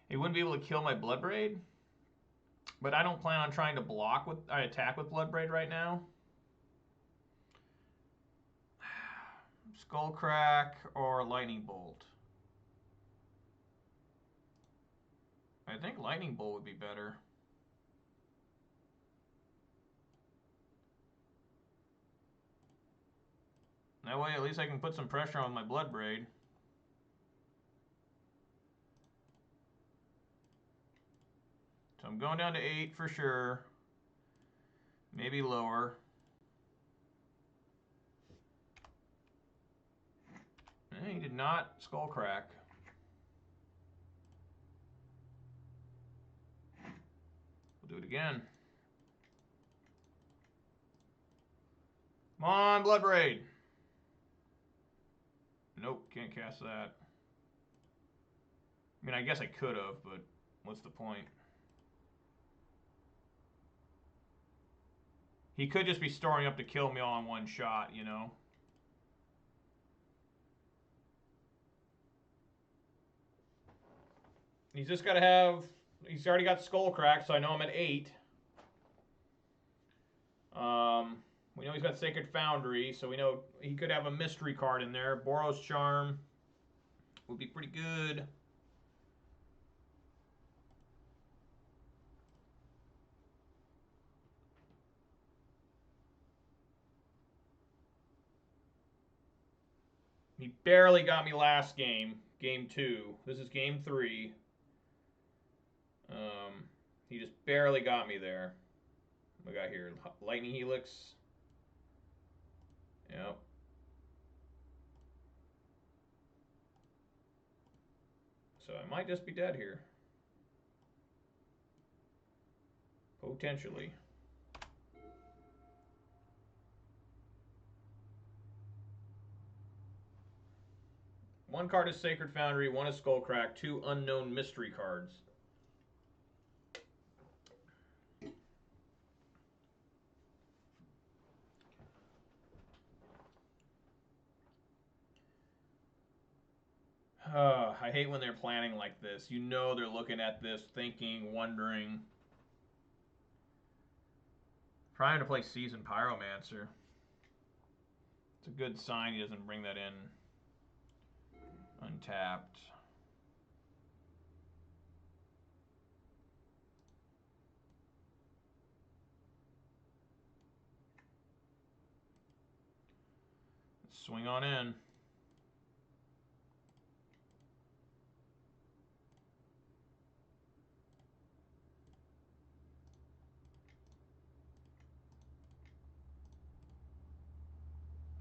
He wouldn't be able to kill my Bloodbraid. But I don't plan on trying to block with attack with Bloodbraid right now. Skullcrack or Lightning Bolt. I think Lightning Bolt would be better. That way at least I can put some pressure on my Bloodbraid. So I'm going down to 8 for sure. Maybe lower. He did not Skullcrack. We'll do it again. Come on, Bloodbraid. Nope, can't cast that. I mean, I guess I could have, but what's the point? He could just be storing up to kill me all in one shot, you know? He's just got to have... He's already got Skullcrack, so I know I'm at 8. We know he's got Sacred Foundry, so we know he could have a mystery card in there. Boros Charm would be pretty good. He barely got me last game, game 2. This is game 3. He just barely got me there. We got here Lightning Helix. Yep. So I might just be dead here. Potentially. One card is Sacred Foundry, one is Skullcrack, 2 unknown mystery cards. I hate when they're planning like this. You know they're looking at this, thinking, wondering. Trying to play Seasoned Pyromancer. It's a good sign he doesn't bring that in untapped. Let's swing on in.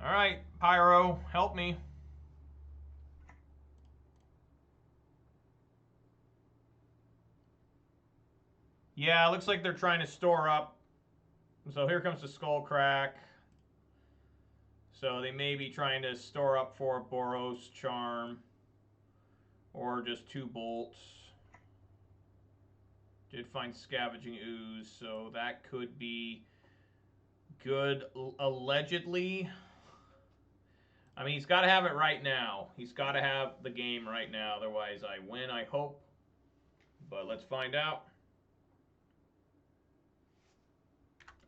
All right, Pyro, help me. Yeah, it looks like they're trying to store up. So here comes the Skull Crack. So they may be trying to store up for a Boros Charm. Or just 2 bolts. Did find Scavenging Ooze, so that could be good, allegedly. I mean, he's got to have it right now. He's got to have the game right now. Otherwise, I win, I hope. But let's find out.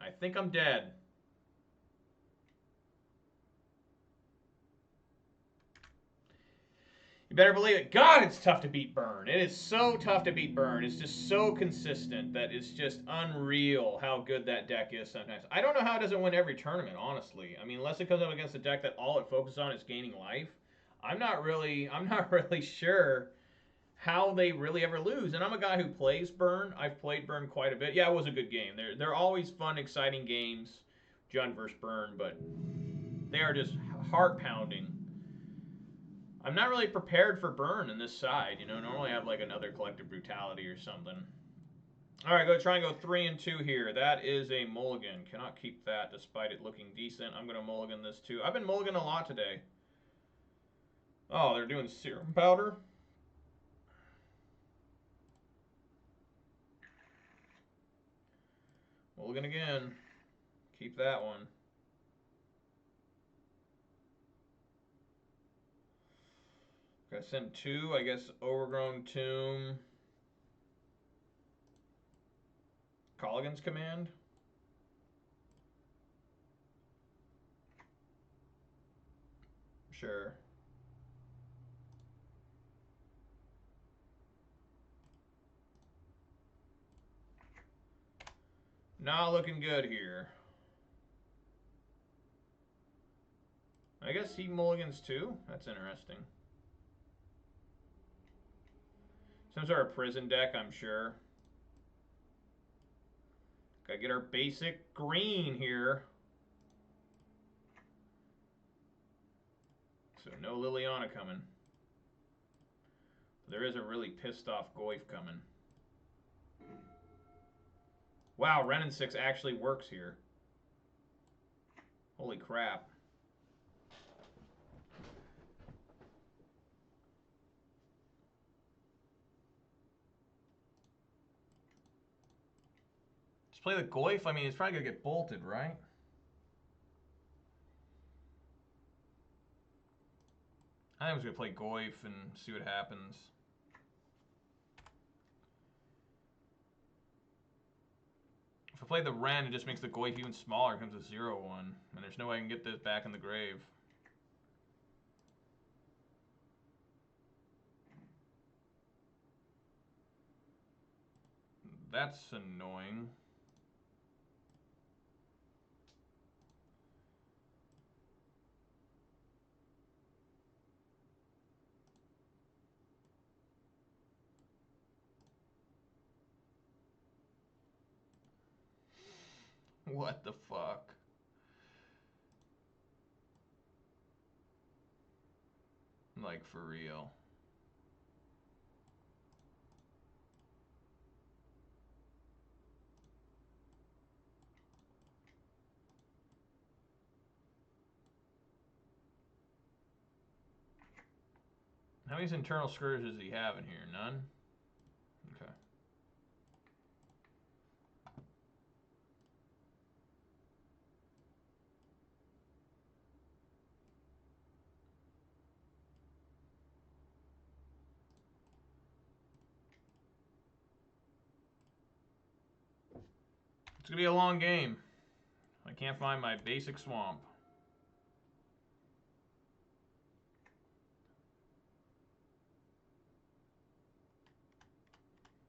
I think I'm dead. You better believe it. God, it's tough to beat Burn. It is so tough to beat Burn. It's just so consistent that it's just unreal how good that deck is sometimes. I don't know how it doesn't win every tournament, honestly. I mean, unless it comes up against a deck that all it focuses on is gaining life. I'm not really sure how they really ever lose. And I'm a guy who plays Burn. I've played Burn quite a bit. Yeah, it was a good game. They're always fun, exciting games, Jund versus Burn, but they are just heart-pounding. I'm not really prepared for Burn in this side. You know, normally I have like another Collective Brutality or something. All right, go try and go 3 and 2 here. That is a mulligan. Cannot keep that despite it looking decent. I'm going to mulligan this too. I've been mulliganing a lot today. Oh, they're doing Serum Powder. Mulligan again. Keep that one. Gotta send 2, I guess. Overgrown Tomb. Colligan's Command. Sure. Not looking good here. I guess he mulligans too? That's interesting. Some sort of prison deck, I'm sure. Gotta get our basic green here. So no Liliana coming. There is a really pissed off Goyf coming. Wow, Renin 6 actually works here. Holy crap. Just play the Goyf? I mean, it's probably gonna get bolted, right? I think I'm just gonna play Goyf and see what happens. If I play the Ren, it just makes the Goyf even smaller. It becomes a 0-1. And there's no way I can get this back in the grave. That's annoying. What the fuck? Like, for real. How many internal scourges does he have in here? None? Okay. It's going to be a long game. I can't find my basic swamp.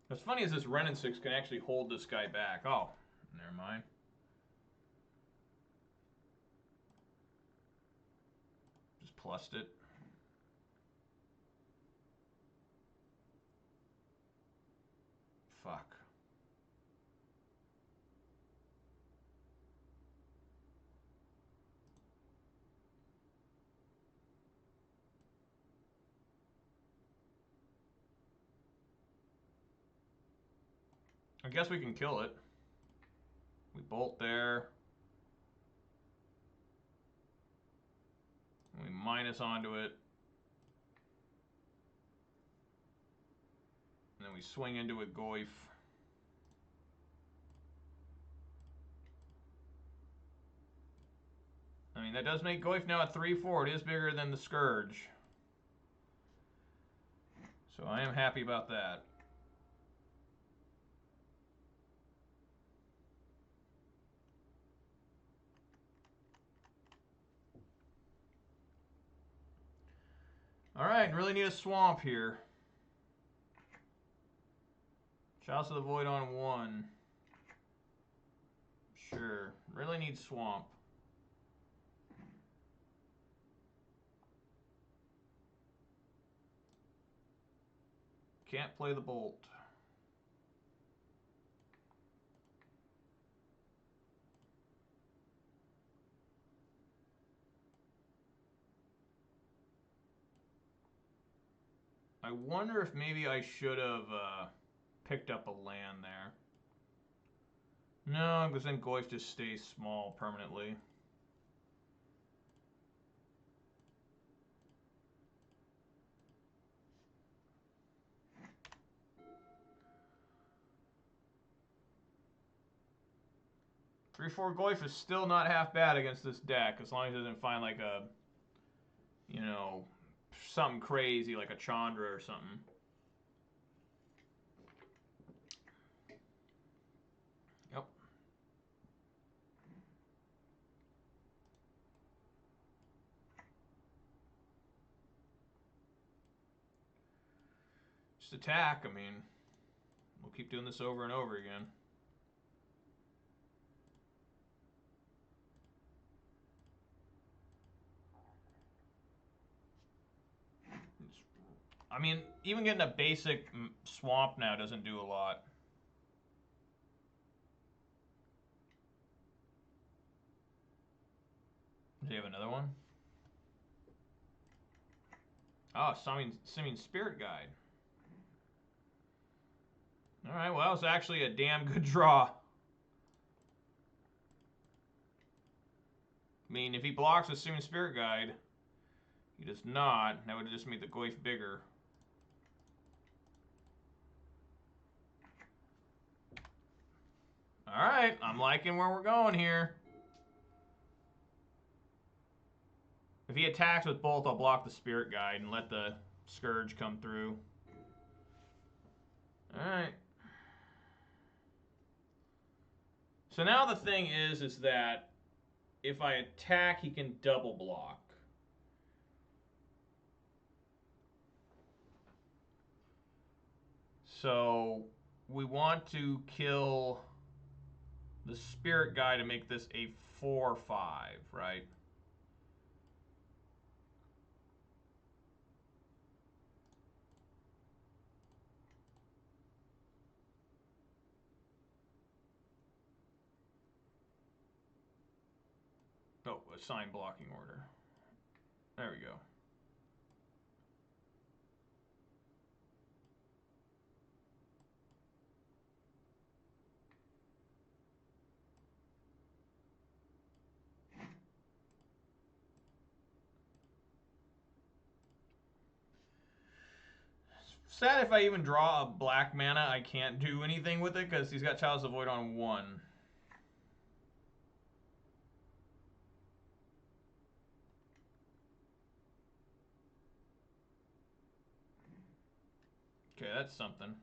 What's funny is this Ren and 6 can actually hold this guy back. Oh, never mind. Just plussed it. Fuck. I guess we can kill it. We bolt there. We minus onto it. And then we swing into it, Goyf. I mean, that does make Goyf now at 3-4. It is bigger than the Scourge. So I am happy about that. Alright, really need a swamp here. Chalice of the Void on 1. Sure. Really need swamp. Can't play the bolt. I wonder if maybe I should have picked up a land there. No, because then Goyf just stays small permanently. Three-4 Goyf is still not half bad against this deck, as long as it doesn't find like a, you know, something crazy like a Chandra or something. Yep. Just attack, I mean, we'll keep doing this over and over again. I mean, even getting a basic swamp now doesn't do a lot. Do you have another one? Oh, Simian Spirit Guide. Alright, well, that was actually a damn good draw. I mean, if he blocks a Simian Spirit Guide, he does not. That would have just made the Goyf bigger. Alright, I'm liking where we're going here. If he attacks with both, I'll block the Spirit Guide and let the Scourge come through. Alright. So now the thing is that if I attack, he can double block. So we want to kill the Spirit Guide to make this a 4-5, right? Oh, assign blocking order. There we go. Sad if I even draw a black mana, I can't do anything with it because he's got Chalice of the Void on 1. Okay, that's something.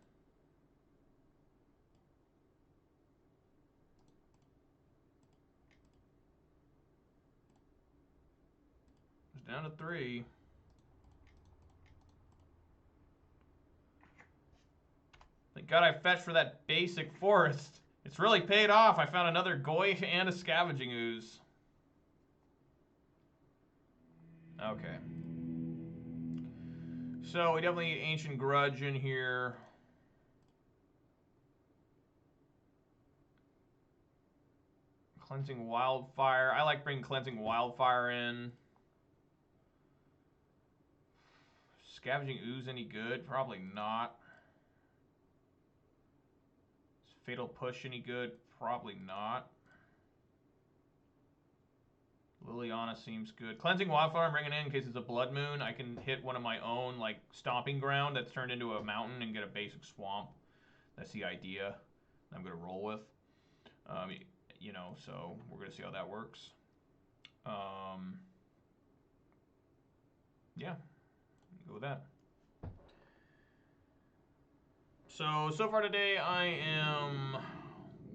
down to 3. Thank God I fetched for that basic forest. It's really paid off. I found another Goy and a Scavenging Ooze. Okay. So we definitely need Ancient Grudge in here. Cleansing Wildfire. I like bringing Cleansing Wildfire in. Scavenging Ooze any good? Probably not. Is Fatal Push any good? Probably not. Liliana seems good. Cleansing Wildfire I'm bringing in case it's a Blood Moon. I can hit one of my own, like, Stomping Ground that's turned into a mountain and get a basic swamp. That's the idea I'm going to roll with. You know, so we're going to see how that works. Yeah, go with that. So far today I am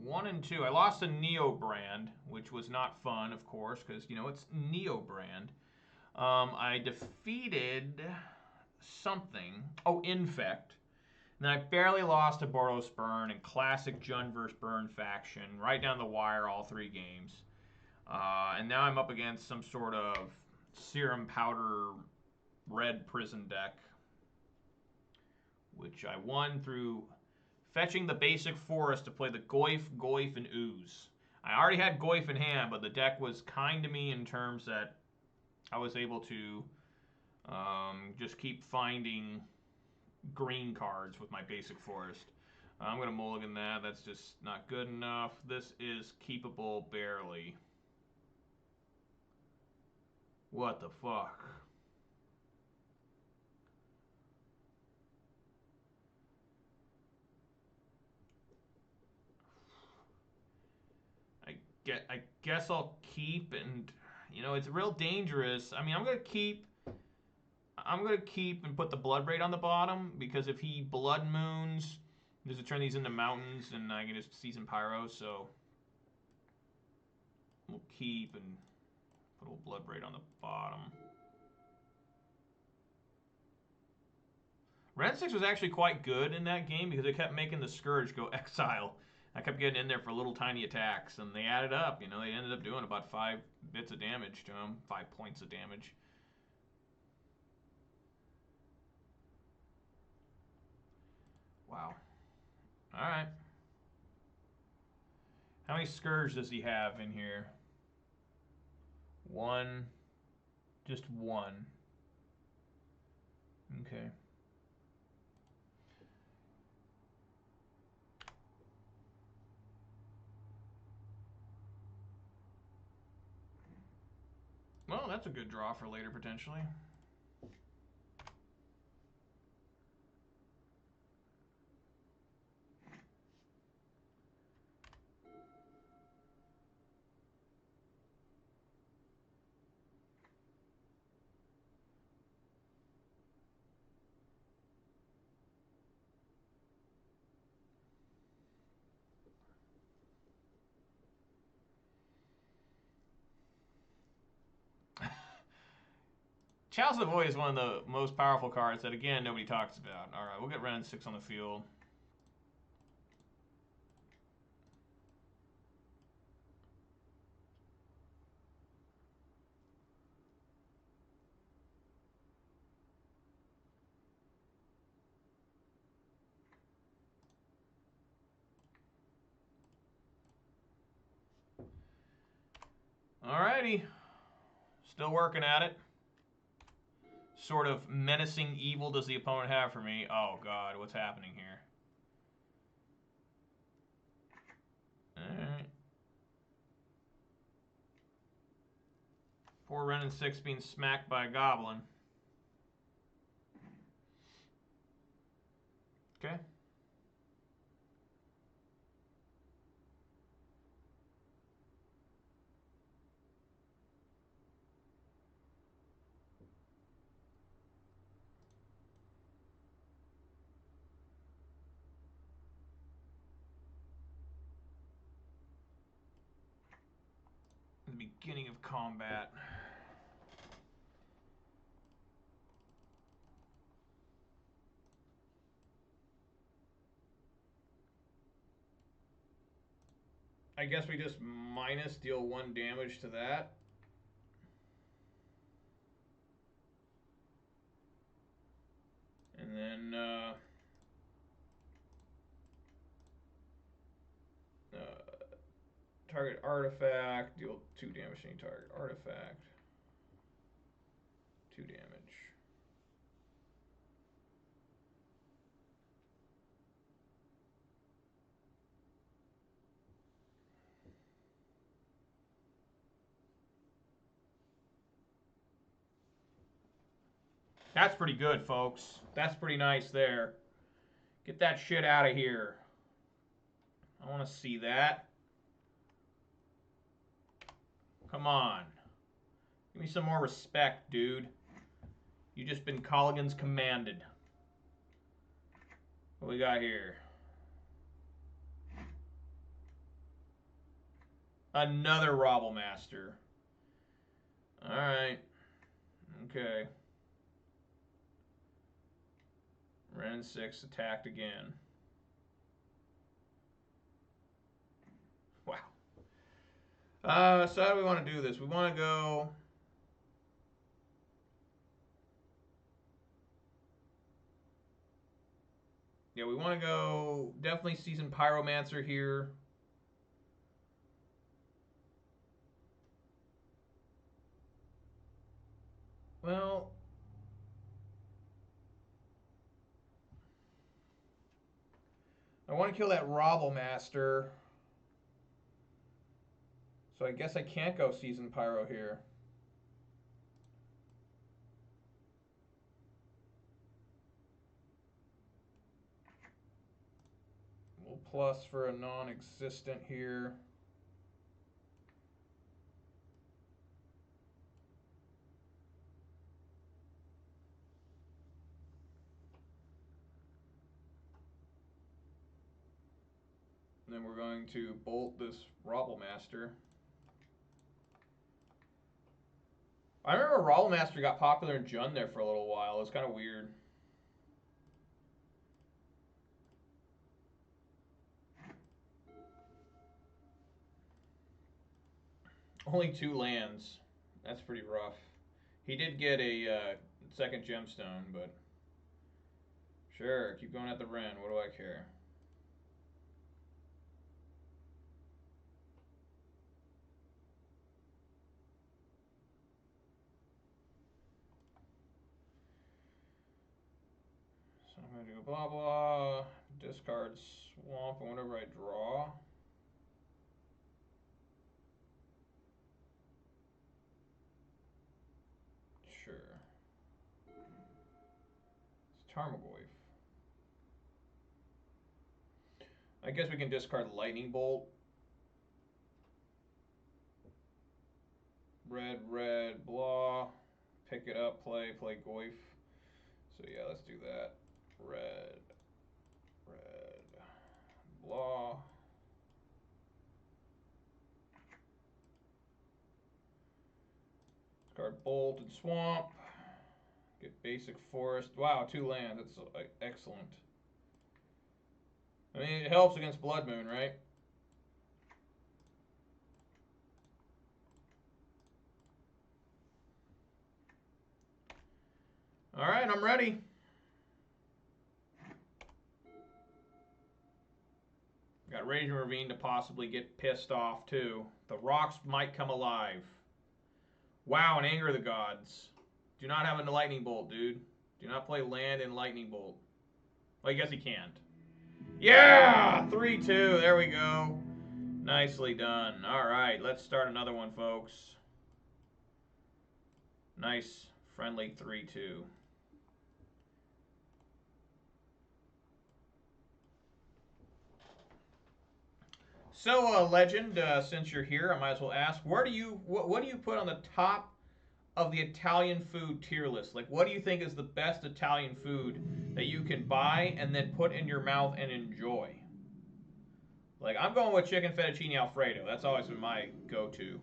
1 and 2. I lost a Neo brand, which was not fun, of course, because, you know, it's Neo brand. I defeated something. Oh, Infect. And then I barely lost to Boros Burn and classic Jund vs. Burn faction, right down the wire all 3 games. And now I'm up against some sort of Serum Powder Red Prison deck, which I won through fetching the basic forest to play the Goyf, Goyf, and Ooze. I already had Goyf in hand, but the deck was kind to me in terms that I was able to just keep finding green cards with my basic forest. I'm going to mulligan that. That's just not good enough. This is keepable barely. What the fuck? I guess I'll keep, and you know, it's real dangerous. I mean, I'm gonna keep and put the Blood Braid on the bottom, because if he Blood Moons, there's a turn these into mountains, and I can just see some pyros. So we'll keep and put a little Blood Braid on the bottom. Ren 6 was actually quite good in that game because it kept making the Scourge go exile. I kept getting in there for little tiny attacks, and they added up. You know, they ended up doing about 5 bits of damage to him, 5 points of damage. Wow. All right. How many Scourge does he have in here? 1. Just 1. Okay. Well, that's a good draw for later, potentially. Chalice of Void is one of the most powerful cards that, again, nobody talks about. All right, we'll get Ren 6 on the field. Alrighty. Still working at it. Sort of menacing evil does the opponent have for me? Oh, God, what's happening here? Alright. 4 Ren and 6 being smacked by a Goblin. Okay. The beginning of combat. I guess we just minus deal 1 damage to that. And then target artifact, deal 2 damage to any target artifact. 2 damage. That's pretty good, folks. That's pretty nice there. Get that shit out of here. I want to see that. Come on. Give me some more respect, dude. You just been Colligan's commanded. What we got here? Another Robblemaster. Alright. Okay. Ren 6 attacked again. Wow. So how do we want to do this? We want to go... Yeah, we want to go definitely Seasoned Pyromancer here. Well... I want to kill that Robblemaster. So I guess I can't go Seasoned Pyro here. We'll plus for a non-existent here. And then we're going to bolt this Robblemaster. I remember Robblemaster got popular in Jund there for a little while. It was kind of weird. Only 2 lands. That's pretty rough. He did get a second gemstone, but sure, keep going at the Ren. What do I care? So I'm going to do blah blah, discard swamp, and whenever I draw. Sure. It's Tarmogoyf. I guess we can discard Lightning Bolt. Red, red, blah. Pick it up, play Goyf. So yeah, let's do that. Red, red, blah. Discard Bolt and Swamp. Get basic Forest. Wow, 2 lands. That's excellent. I mean, it helps against Blood Moon, right? Alright, I'm ready. Got Raging Ravine to possibly get pissed off, too. The rocks might come alive. Wow, and Anger of the Gods. Do not have a Lightning Bolt, dude. Do not play land and Lightning Bolt. Well, I guess he can't. Yeah! 3-2. There we go. Nicely done. Alright, let's start another one, folks. Nice, friendly 3-2. So, Legend, since you're here, I might as well ask, what do you put on the top of the Italian food tier list? Like, what do you think is the best Italian food that you can buy and then put in your mouth and enjoy? Like, I'm going with chicken fettuccine Alfredo. That's always been my go-to.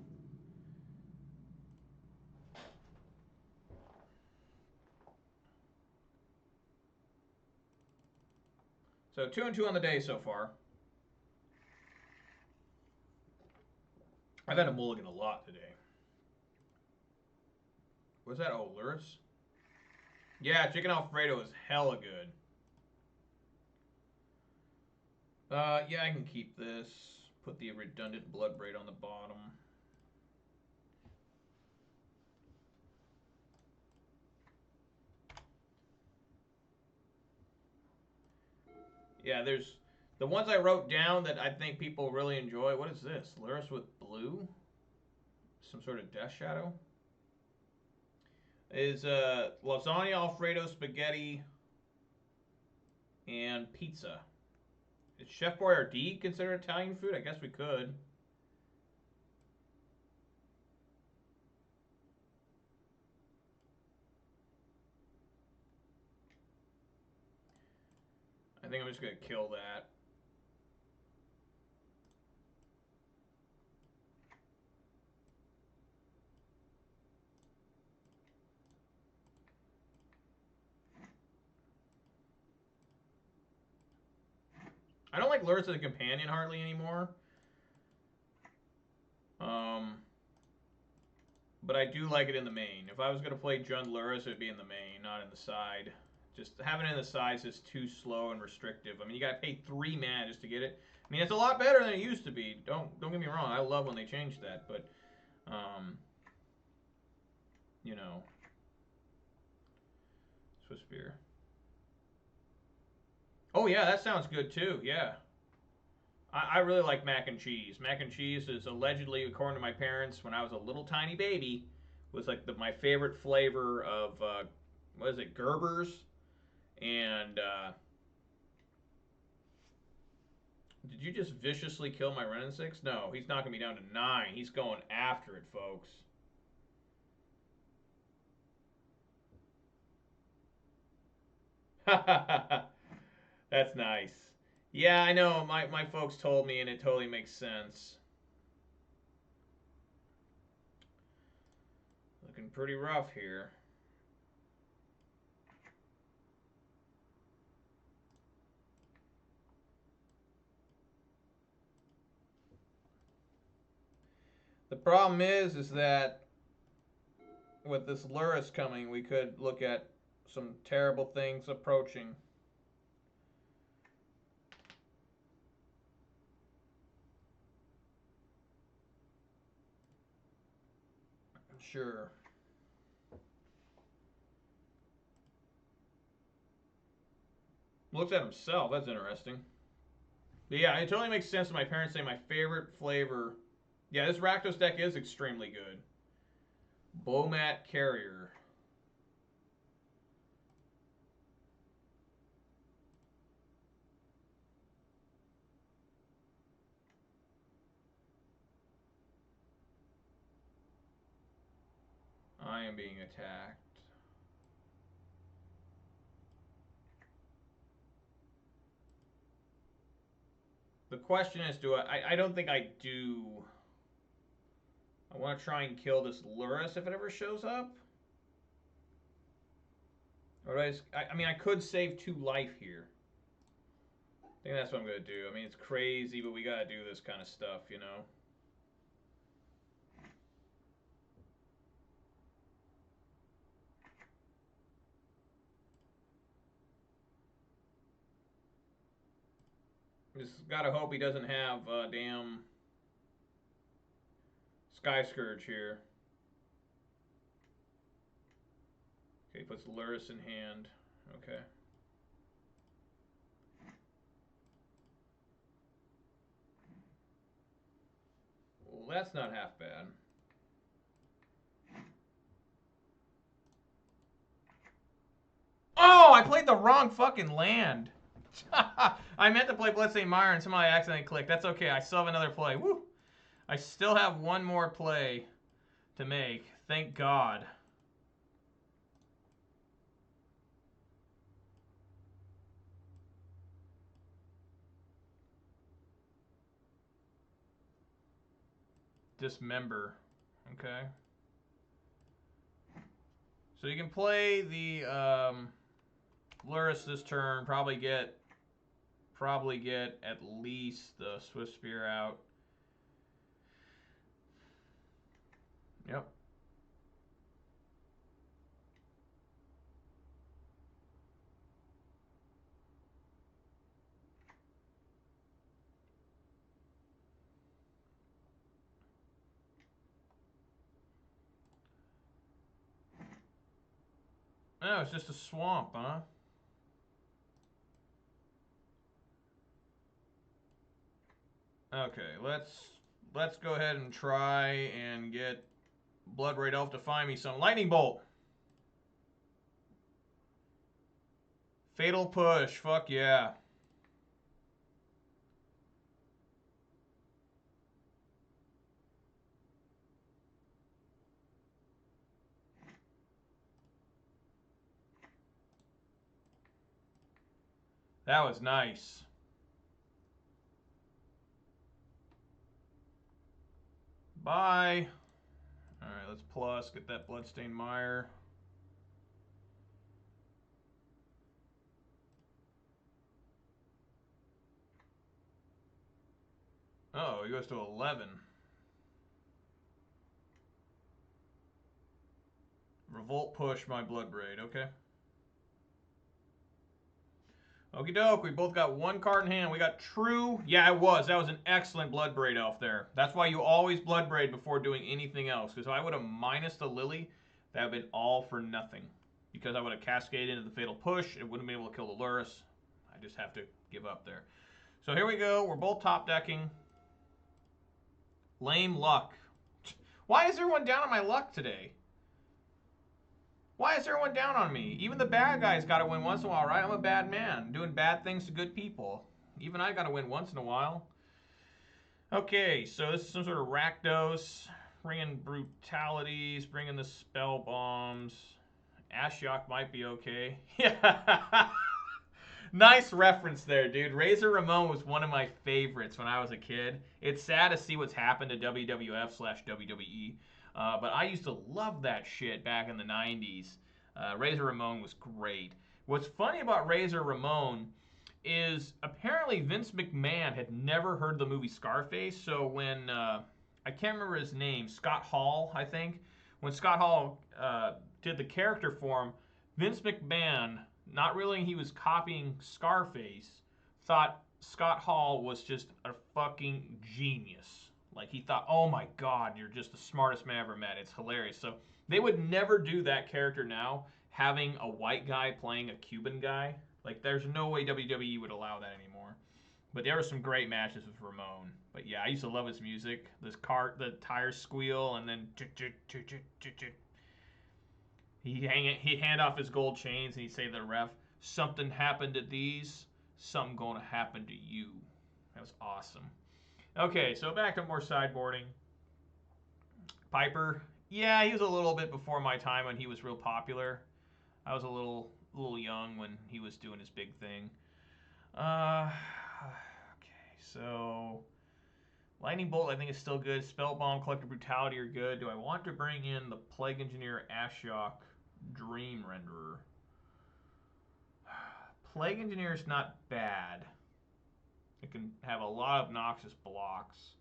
So 2-2 on the day so far. I've had a mulligan a lot today. What's that? Oh, Luris? Yeah, chicken Alfredo is hella good. Yeah, I can keep this. Put the redundant blood braid on the bottom. Yeah, there's the ones I wrote down that I think people really enjoy. What is this? Luris with blue? Some sort of death shadow? Is lasagna, Alfredo, spaghetti, and pizza. Is Chef Boyardee considered Italian food? I guess we could. I think I'm just going to kill that. I don't like Luris as a companion hardly anymore. But I do like it in the main. If I was going to play Jund Luris, it would be in the main, not in the side. Just having it in the sides is too slow and restrictive. I mean, you got to pay 3 mana just to get it. I mean, it's a lot better than it used to be. Don't get me wrong. I love when they changed that, but you know, Swiss beer. Oh yeah, that sounds good too. Yeah. I really like mac and cheese. Mac and cheese is allegedly, according to my parents, when I was a little tiny baby, was like my favorite flavor of what is it, Gerber's, and did you just viciously kill my Renin 6? No, he's knocking me down to 9. He's going after it, folks. That's nice. Yeah, I know. My folks told me, and it totally makes sense. Looking pretty rough here. The problem is that with this Luris coming, we could look at some terrible things approaching. Sure. Looks at himself. That's interesting. But yeah, it totally makes sense to my parents say my favorite flavor. Yeah, this Rakdos deck is extremely good. Bomat Carrier. I am being attacked. The question is, do I don't think I do. I want to try and kill this Luris if it ever shows up. Or I mean, I could save 2 life here. I think that's what I'm going to do. I mean, it's crazy, but we got to do this kind of stuff, you know? Just got to hope he doesn't have damn Sky Scourge here. Okay, he puts Luris in hand. Okay. Well, that's not half bad. Oh, I played the wrong fucking land. I meant to play Bloodstained Mire and somehow I accidentally clicked. That's okay. I still have another play. Woo! I still have one more play to make. Thank God. Dismember. Okay. So you can play the Luris this turn. Probably get at least the Swift Spear out. Yep. Oh, it's just a swamp, huh? Okay, let's go ahead and try and get Blood Red Elf to find me some lightning bolt. Fatal push, fuck yeah. That was nice. Bye. All right, let's plus, get that Bloodstained Mire. Oh, he goes to 11. Revolt push my Blood Braid, okay. Okie doke, we both got one card in hand. We got true. Yeah, it was. That was an excellent Blood Braid Elf there. That's why you always Blood Braid before doing anything else. Because if I would have minus the Lily, that would have been all for nothing. Because I would have cascaded into the Fatal Push. It wouldn't have been able to kill the Lurrus. I just have to give up there. So here we go. We're both top decking. Lame luck. Why is everyone down on my luck today? Why is everyone down on me? Even the bad guys got to win once in a while, right? I'm a bad man, doing bad things to good people. Even I got to win once in a while. Okay, so this is some sort of Rakdos. Bringing Brutalities, bringing the Spell Bombs. Ashiok might be okay. Yeah. Nice reference there, dude. Razor Ramon was one of my favorites when I was a kid. It's sad to see what's happened to WWF/WWE. But I used to love that shit back in the 90s. Razor Ramon was great. What's funny about Razor Ramon is apparently Vince McMahon had never heard the movie Scarface. So when, I can't remember his name, Scott Hall, I think. When Scott Hall did the character for him, Vince McMahon, not realizing he was copying Scarface, thought Scott Hall was just a fucking genius. Like, he thought, oh my god, you're just the smartest man I ever met. It's hilarious. So they would never do that character now, having a white guy playing a Cuban guy. Like, there's no way WWE would allow that anymore. But there were some great matches with Ramon. But yeah, I used to love his music. This cart, the tires squeal, and then he'd hand off his gold chains, and he'd say to the ref, "Something happened to these, something gonna happen to you." That was awesome. Okay, so back to more sideboarding. Piper, yeah, he was a little bit before my time when he was real popular. I was a little young when he was doing his big thing. Okay, so Lightning Bolt I think is still good. Spell Bomb, Collective Brutality are good. Do I want to bring in the Plague Engineer, Ashiok, Dream Renderer? Plague Engineer is not bad. It can have a lot of noxious blocks.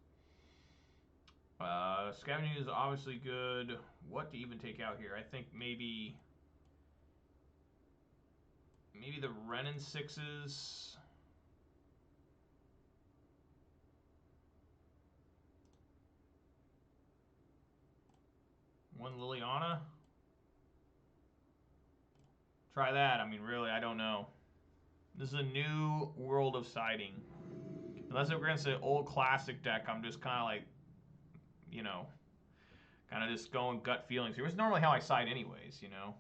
Scavenging is obviously good. What to even take out here? I think maybe the Renin 6s. One Liliana. Try that. I mean, really, I don't know. This is a new world of siding. Unless we're going to say old classic deck, I'm just kind of like, you know, kind of just going gut feelings. It was normally how I side anyways, you know.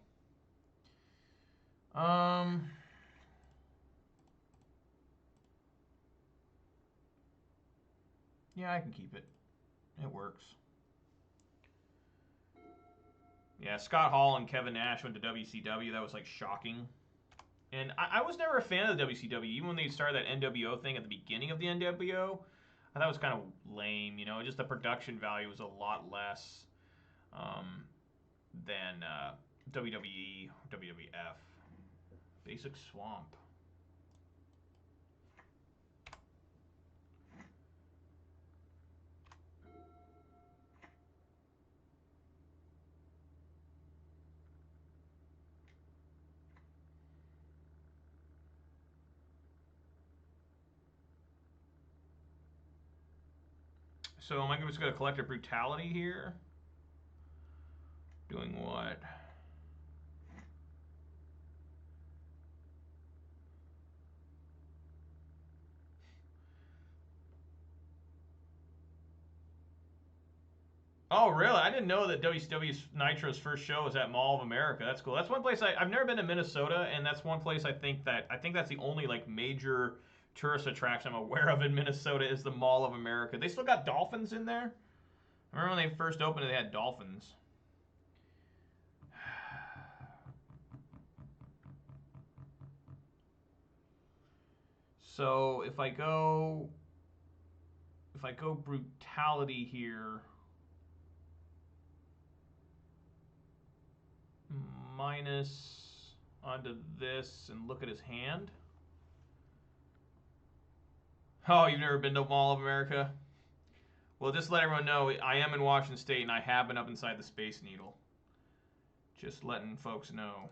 Yeah, I can keep it. It works. Yeah, Scott Hall and Kevin Nash went to WCW. That was like shocking. And I was never a fan of the WCW. Even when they started that NWO thing at the beginning of the NWO, I thought it was kind of lame. You know, just the production value was a lot less than WWE, WWF. Basic Swamp. So am I just going to collect a brutality here? Doing what? Oh, really? I didn't know that WCW Nitro's first show was at Mall of America. That's cool. That's one place I've never been to Minnesota, and that's one place I think that's the only like major tourist attraction I'm aware of in Minnesota is the Mall of America. They still got dolphins in there. I remember when they first opened it, they had dolphins. So if I go brutality here, minus onto this and look at his hand. Oh, you've never been to Mall of America? Well, just let everyone know I am in Washington State and I have been up inside the Space Needle. Just letting folks know.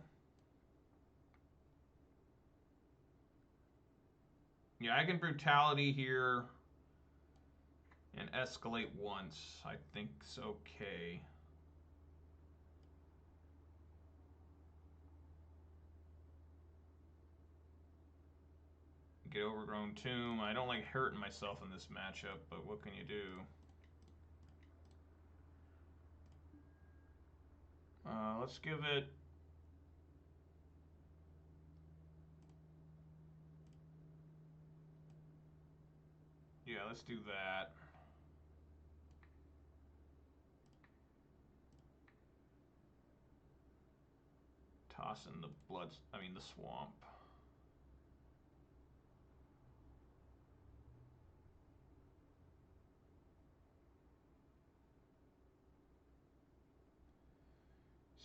Yeah, I can brutality here and escalate once. I think's okay. Get overgrown tomb. I don't like hurting myself in this matchup, but what can you do? Let's give it. Yeah, let's do that. Toss in the the swamp.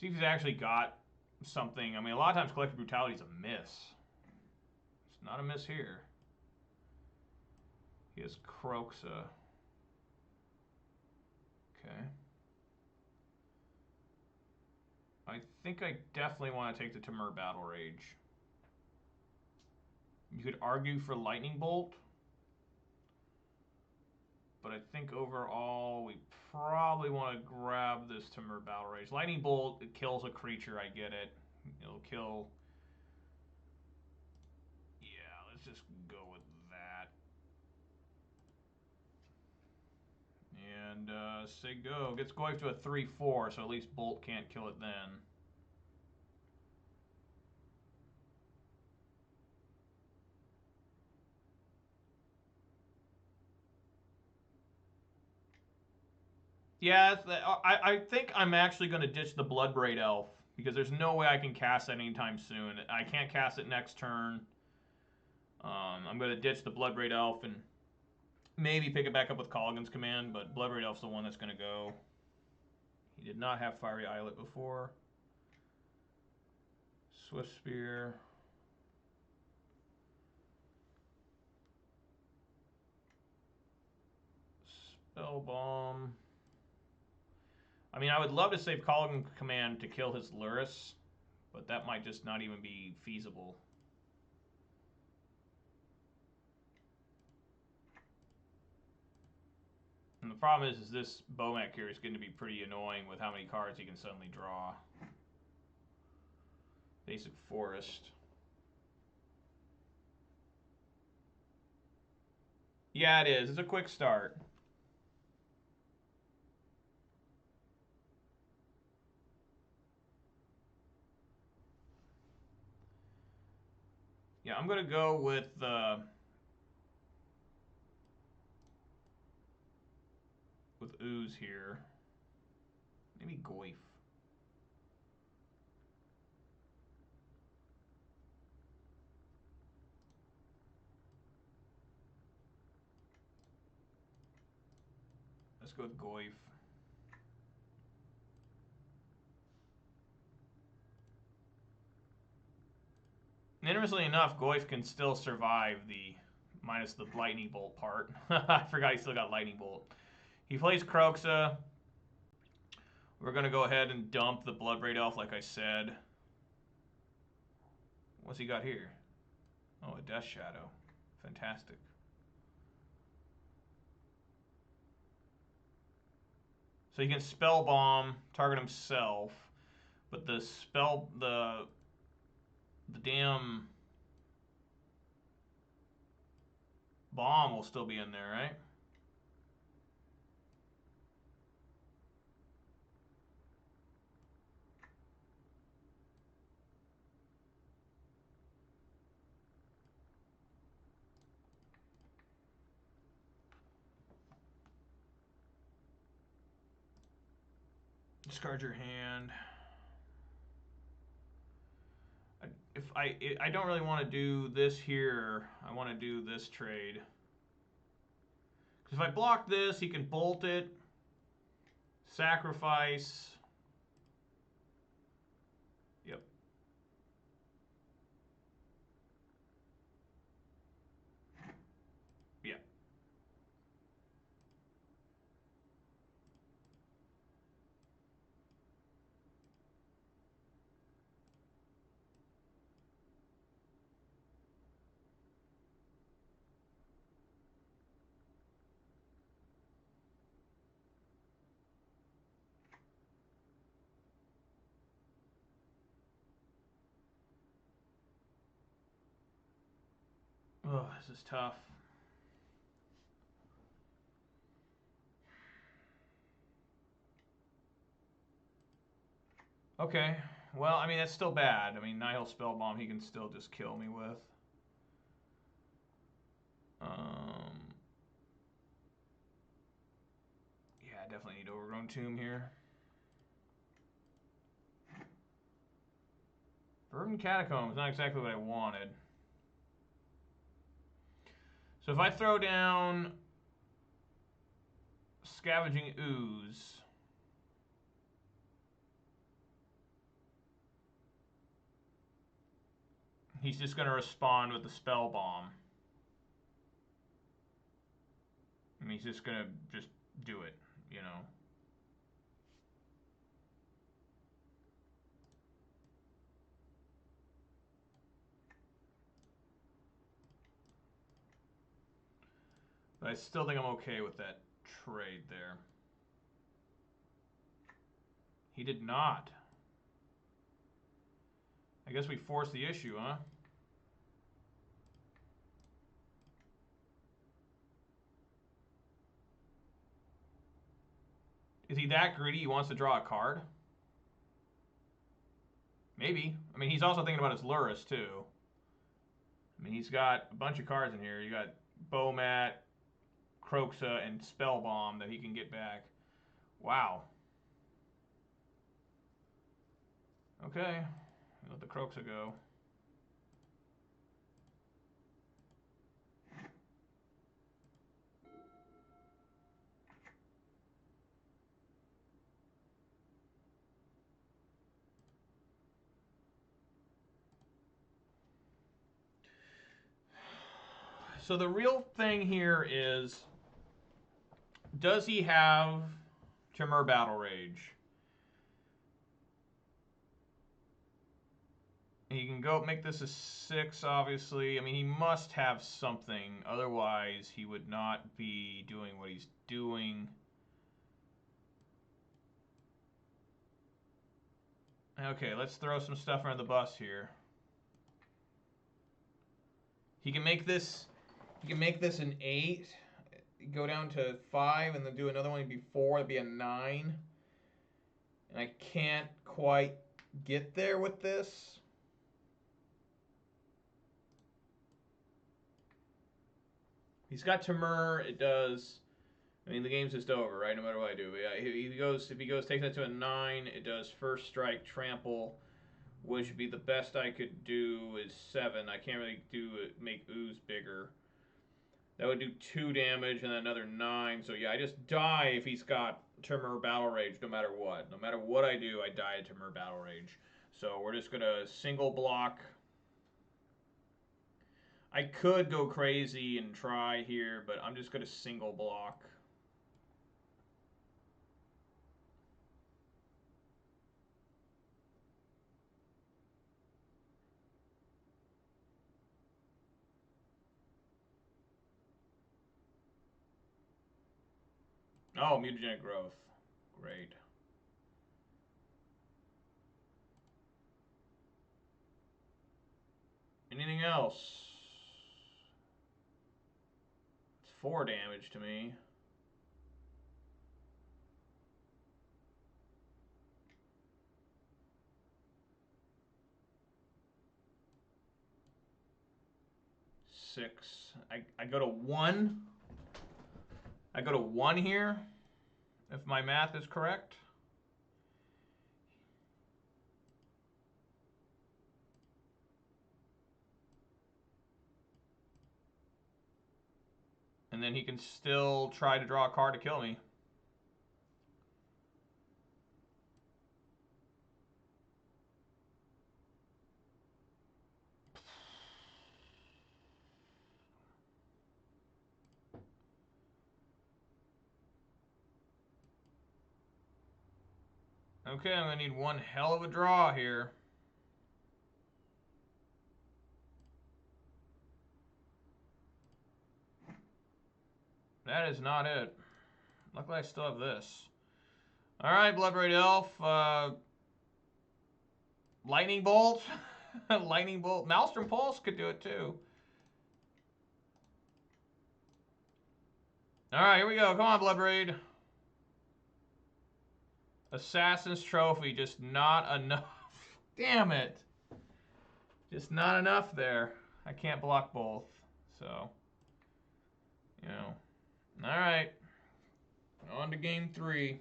See if he's actually got something. I mean, a lot of times collective brutality is a miss. It's not a miss here. He has Croxa. Okay. I think I definitely want to take the Temur Battle Rage. You could argue for Lightning Bolt, but I think overall we probably want to grab this Temur Battle Rage. Lightning Bolt, it kills a creature, I get it. It'll kill. Yeah, let's just go with that. And say go. Gets Goif to a 3/4, so at least Bolt can't kill it then. Yeah, I think I'm actually going to ditch the Bloodbraid Elf because there's no way I can cast it anytime soon. I can't cast it next turn. I'm going to ditch the Bloodbraid Elf and maybe pick it back up with Colligan's Command, but Bloodbraid Elf's the one that's going to go. He did not have Fiery Islet before. Swift Spear. Spell Bomb. I mean, I would love to save Colligan's Command to kill his Luris, but that might just not even be feasible. And the problem is this Bomac here is going to be pretty annoying with how many cards he can suddenly draw. Basic Forest. Yeah, it is. It's a quick start. Yeah, I'm going to go with Ooze here. Maybe Goif. Let's go with Goif. Interestingly enough, Goif can still survive the minus the Lightning Bolt part. I forgot he still got Lightning Bolt. He plays Croxa. We're going to go ahead and dump the Bloodbraid Elf like I said. What's he got here? Oh, a Death Shadow. Fantastic. So he can spell bomb, target himself, but the damn bomb will still be in there, right? Discard your hand. I don't really want to do this here. I want to do this trade. Because if I block this, he can bolt it, sacrifice. Yep. Yeah. Oh, this is tough. Okay. Well, I mean, that's still bad. I mean, Nihil Spellbomb, he can still just kill me with. Yeah, I definitely need Overgrown Tomb here. Verdant Catacombs, not exactly what I wanted. So if I throw down Scavenging Ooze, he's just going to respond with the Spell Bomb. And he's just going to just do it, you know. But I still think I'm okay with that trade there. He did not. I guess we forced the issue, huh? Is he that greedy he wants to draw a card? Maybe. I mean, he's also thinking about his Lurrus, too. I mean, he's got a bunch of cards in here. You got Bomat, Kroxa, and Spellbomb that he can get back. Wow. Okay. Let the Kroxa go. So the real thing here is, does he have Timur Battle Rage? He can go make this a 6, obviously. I mean, he must have something. Otherwise, he would not be doing what he's doing. Okay, let's throw some stuff under the bus here. He can make this an 8, go down to 5, and then do another one. It'd be 4. It'd be a 9. And I can't quite get there with this. He's got Timur. It does. I mean, the game's just over, right? No matter what I do. But yeah, if he goes, takes that to a 9. It does first strike, trample, which would be the best I could do is 7. I can't really do it, make Ooze bigger. That would do 2 damage and another 9. So yeah, I just die if he's got Timur Battle Rage no matter what. No matter what I do, I die at Timur Battle Rage. So we're just going to single block. I could go crazy and try here, but I'm just going to single block. Oh, mutagenic growth. Great. Anything else? It's 4 damage to me. Six. I go to 1. I go to 1 here, if my math is correct. And then he can still try to draw a card to kill me. Okay, I'm going to need one hell of a draw here. That is not it. Luckily, I still have this. All right, Blood-Braid Elf. Lightning Bolt. Lightning Bolt. Maelstrom Pulse could do it too. All right, here we go. Come on, Blood-Braid. Assassin's Trophy. Just not enough. Damn it. Just not enough there. I can't block both. So, you know. All right. On to game 3.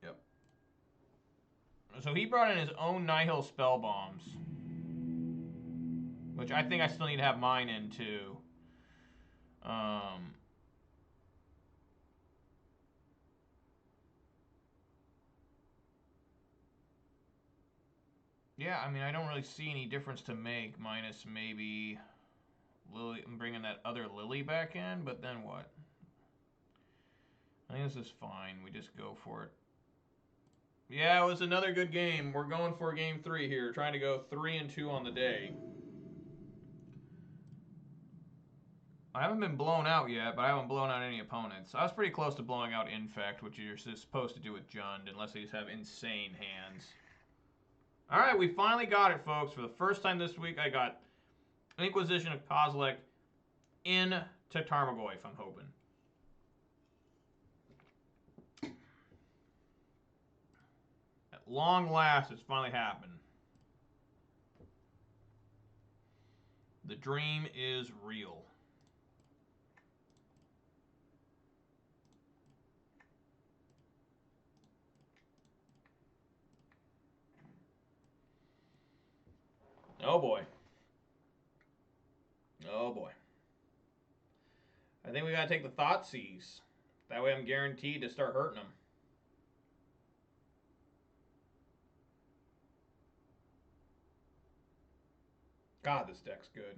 Yep. So he brought in his own Nihil Spell Bombs. Which I think I still need to have mine in too. Yeah, I mean, I don't really see any difference to make, minus maybe Lily. I'm bringing that other Lily back in, but then what? I think this is fine. We just go for it. Yeah, it was another good game. We're going for game 3 here, trying to go 3-2 on the day. I haven't been blown out yet, but I haven't blown out any opponents. I was pretty close to blowing out Infect, which you're supposed to do with Jund, unless they just have insane hands. All right, we finally got it, folks. For the first time this week, I got Inquisition of Kozilek into Tarmogoyf, I'm hoping. At long last, it's finally happened. The dream is real. Oh boy. Oh boy. I think we gotta take the Thoughtseize. That way I'm guaranteed to start hurting them. God, this deck's good.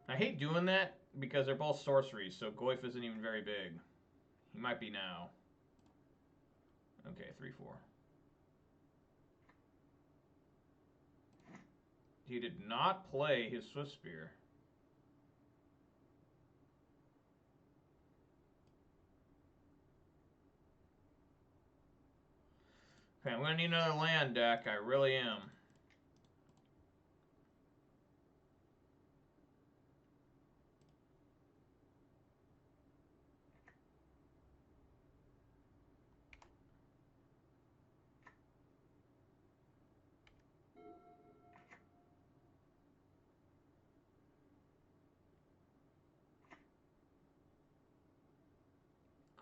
I hate doing that because they're both sorceries, so Goyf isn't even very big. He might be now. Okay, 3-4. He did not play his Swift Spear. Okay, I'm going to need another land deck. I really am.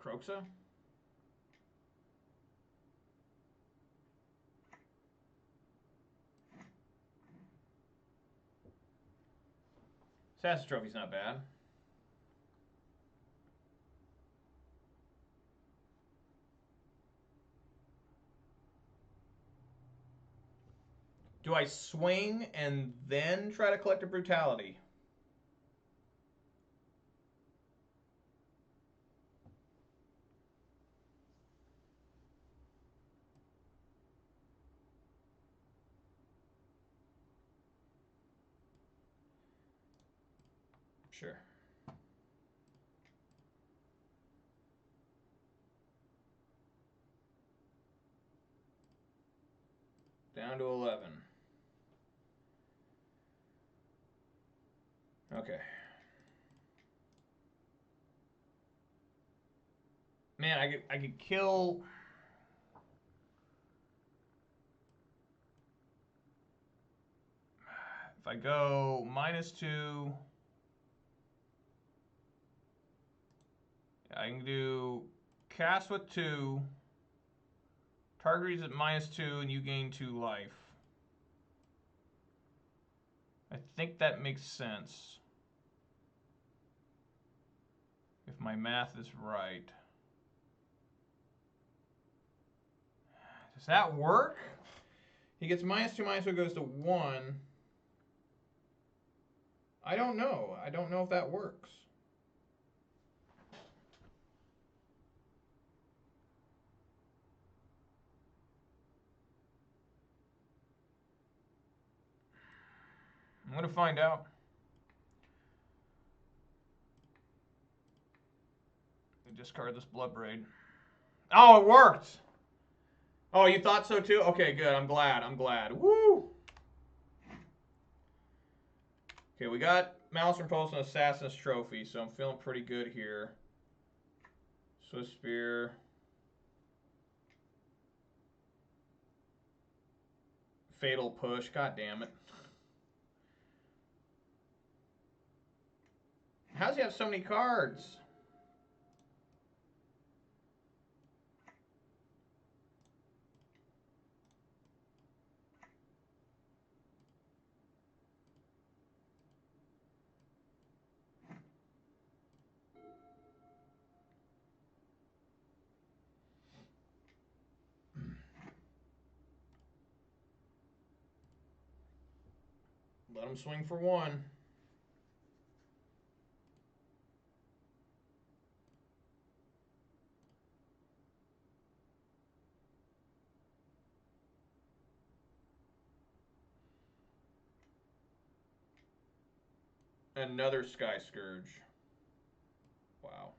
Kroxa? Assassin's Trophy's not bad. Do I swing and then try to collect a Brutality? Sure. Down to 11. Okay. Man, I could kill. If I go -2, I can do cast with 2. Target is at -2, and you gain 2 life. I think that makes sense. If my math is right. Does that work? He gets -2, -2 goes to 1. I don't know. I don't know if that works. I'm going to find out. Discard this Bloodbraid. Oh, it worked! Oh, you thought so too? Okay, good. I'm glad. I'm glad. Woo! Okay, we got Maelstrom Pulse and Assassin's Trophy, so I'm feeling pretty good here. Swiss Spear. Fatal Push. God damn it. How does he have so many cards? Let him swing for 1. Another Sky Scourge. Wow.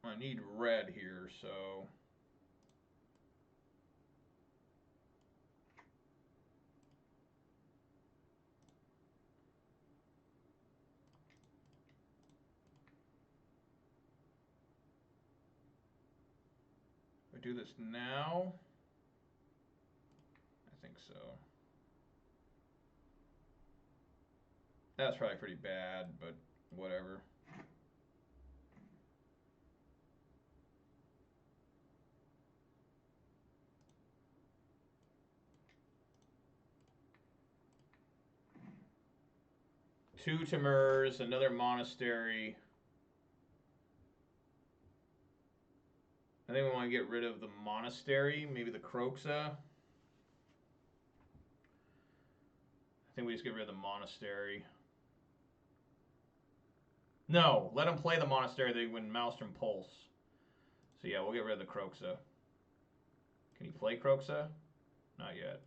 I need red here, so... I do this now? I think so. That's probably pretty bad, but whatever. Two Temurs, another Monastery. I think we want to get rid of the Monastery, maybe the Kroxa. I think we just get rid of the Monastery. No, let him play the Monastery. They win Maelstrom Pulse. So yeah, we'll get rid of the Kroxa. Can you play Kroxa? Not yet.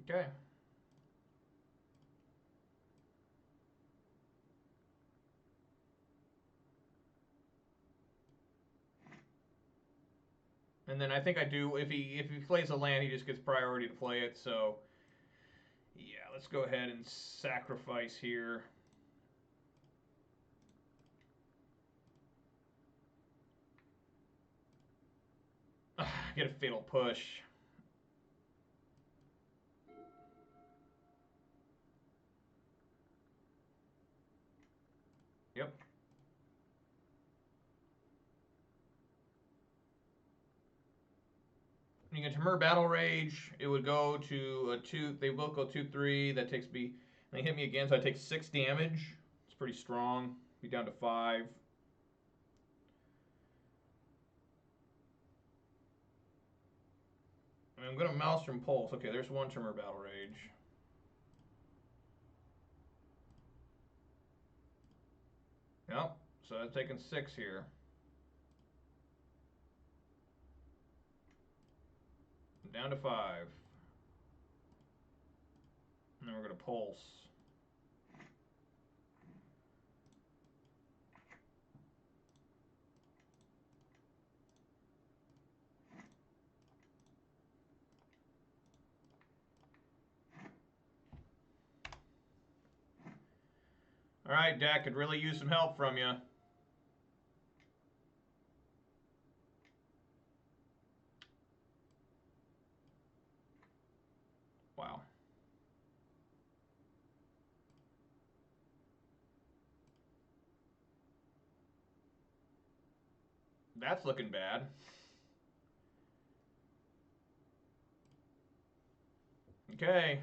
Okay. And then I think I do, if he plays a land, he just gets priority to play it. So yeah, let's go ahead and sacrifice here. Get a Fatal Push. Yep. You get Temur Battle Rage. It would go to a 2. They will go 2/3. That takes me. They hit me again, so I take 6 damage. It's pretty strong. Be down to 5. I'm going to Maelstrom Pulse. Okay, there's one Temur Battle Rage. Nope. So that's taking 6 here. Down to 5. And then we're going to pulse. All right, Dak, could really use some help from you. Wow. That's looking bad. Okay.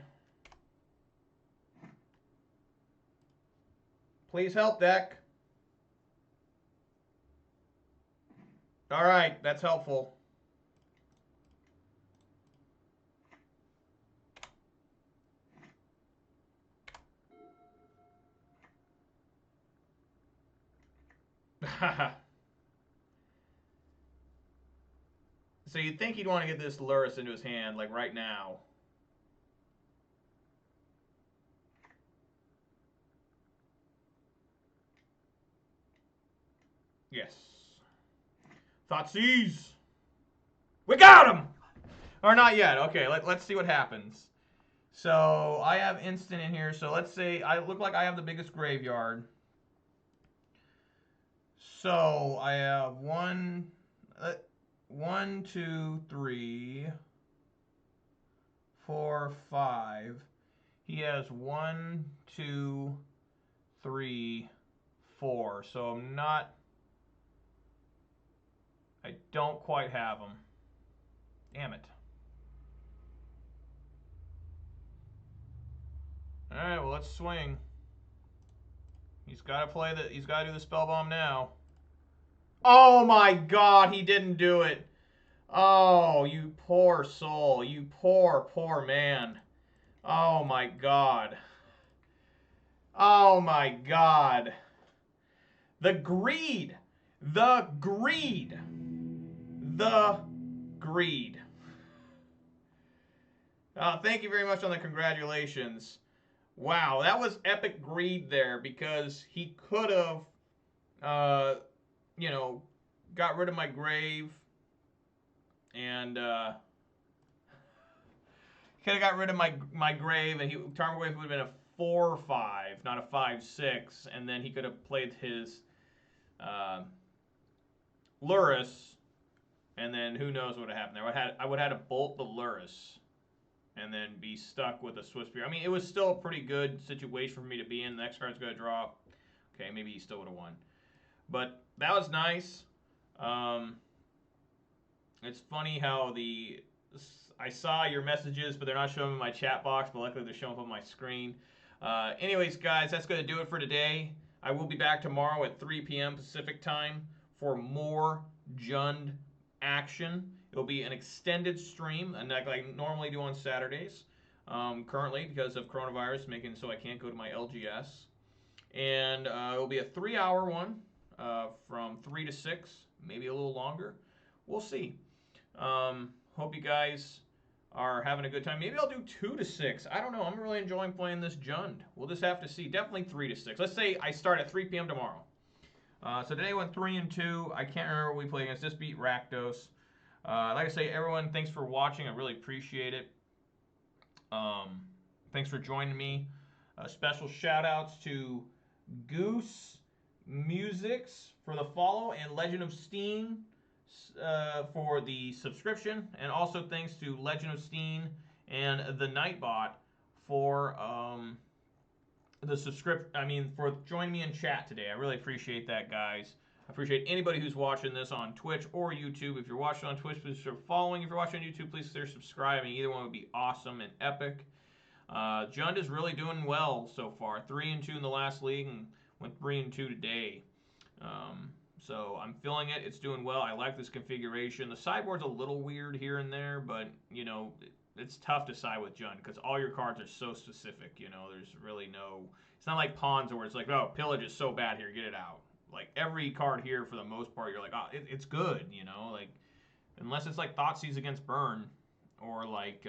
Please help, Dak. All right, that's helpful. So you'd think he'd want to get this Luris into his hand, like right now. Yes. Thoughtseize. We got him! Or not yet. Okay, let's see what happens. So I have instant in here. So let's say I look like I have the biggest graveyard. So I have 1, 2, 3, 4, 5. He has 1, 2, 3, 4. So I'm not. I don't quite have him. Damn it. All right, well, let's swing. He's got to play the. He's got to do the spell bomb now. Oh my God, he didn't do it. Oh, you poor soul. You poor, poor man. Oh my God. Oh my God. The greed. The greed. The greed. Thank you very much on the congratulations. Wow, that was epic greed there because he could have, you know, got rid of my grave and could have got rid of my grave and Tarmogoyf would have been a 4/5, not a 5/6, and then he could have played his Luris, and then who knows what would have happened there. I would have had to bolt the Luris and then be stuck with a Swift Spear. I mean, it was still a pretty good situation for me to be in. The next card's going to draw. Okay, maybe he still would have won. But that was nice. It's funny how I saw your messages, but they're not showing in my chat box, but luckily they're showing up on my screen. Anyways, guys, that's going to do it for today. I will be back tomorrow at 3 p.m. Pacific time for more Jund action. It'll be an extended stream, and like I normally do on Saturdays. Currently, because of coronavirus, making so I can't go to my LGS. And it'll be a 3-hour one from 3 to 6, maybe a little longer. We'll see. Hope you guys are having a good time. Maybe I'll do 2 to 6. I don't know. I'm really enjoying playing this Jund. We'll just have to see. Definitely 3 to 6. Let's say I start at 3 p.m. tomorrow. So today went 3 and 2. I can't remember what we played against. Just beat Rakdos. Like I say, everyone, thanks for watching. I really appreciate it. Thanks for joining me. Special shout outs to Goose Musics for the follow and Legend of Steen for the subscription, and also thanks to Legend of Steen and the Nightbot for the subscription. I mean, for joining me in chat today. I really appreciate that, guys. I appreciate anybody who's watching this on Twitch or YouTube. If you're watching on Twitch, please consider following. If you're watching on YouTube, please consider subscribing. Either one would be awesome and epic. Jund is really doing well so far. 3 and 2 in the last league and went 3 and 2 today. So I'm feeling it. It's doing well. I like this configuration. The sideboard's a little weird here and there, but you know, it's tough to side with Jund because all your cards are so specific. You know, there's really no. It's not like Pawns where it's like, oh, pillage is so bad here, get it out. like every card here for the most part, you're like, oh, it's good, you know, like unless it's like Thoughtseize against Burn or like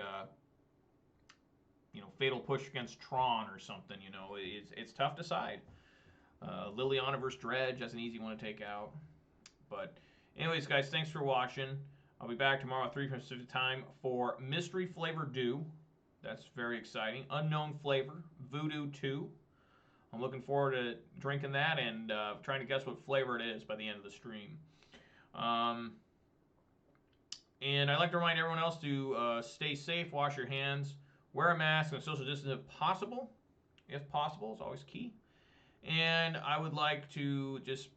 you know, Fatal Push against Tron or something, you know, it's tough to decide. Liliana versus Dredge, that's an easy one to take out. But anyways, guys, thanks for watching. I'll be back tomorrow at 3 p.m. Pacific time for Mystery Flavor Dew. That's very exciting. Unknown Flavor, Voodoo 2. I'm looking forward to drinking that and trying to guess what flavor it is by the end of the stream. And I'd like to remind everyone else to stay safe, wash your hands, wear a mask, and social distance if possible. If possible, is always key. And I would like to just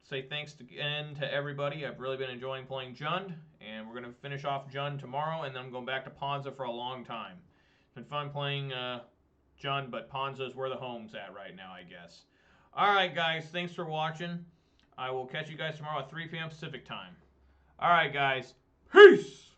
say thanks again to everybody. I've really been enjoying playing Jund, and we're going to finish off Jund tomorrow, and then I'm going back to Ponza for a long time. It's been fun playing Jund, but Ponza is where the home's at right now, I guess. All right, guys, thanks for watching. I will catch you guys tomorrow at 3 p.m. Pacific time. All right, guys, peace!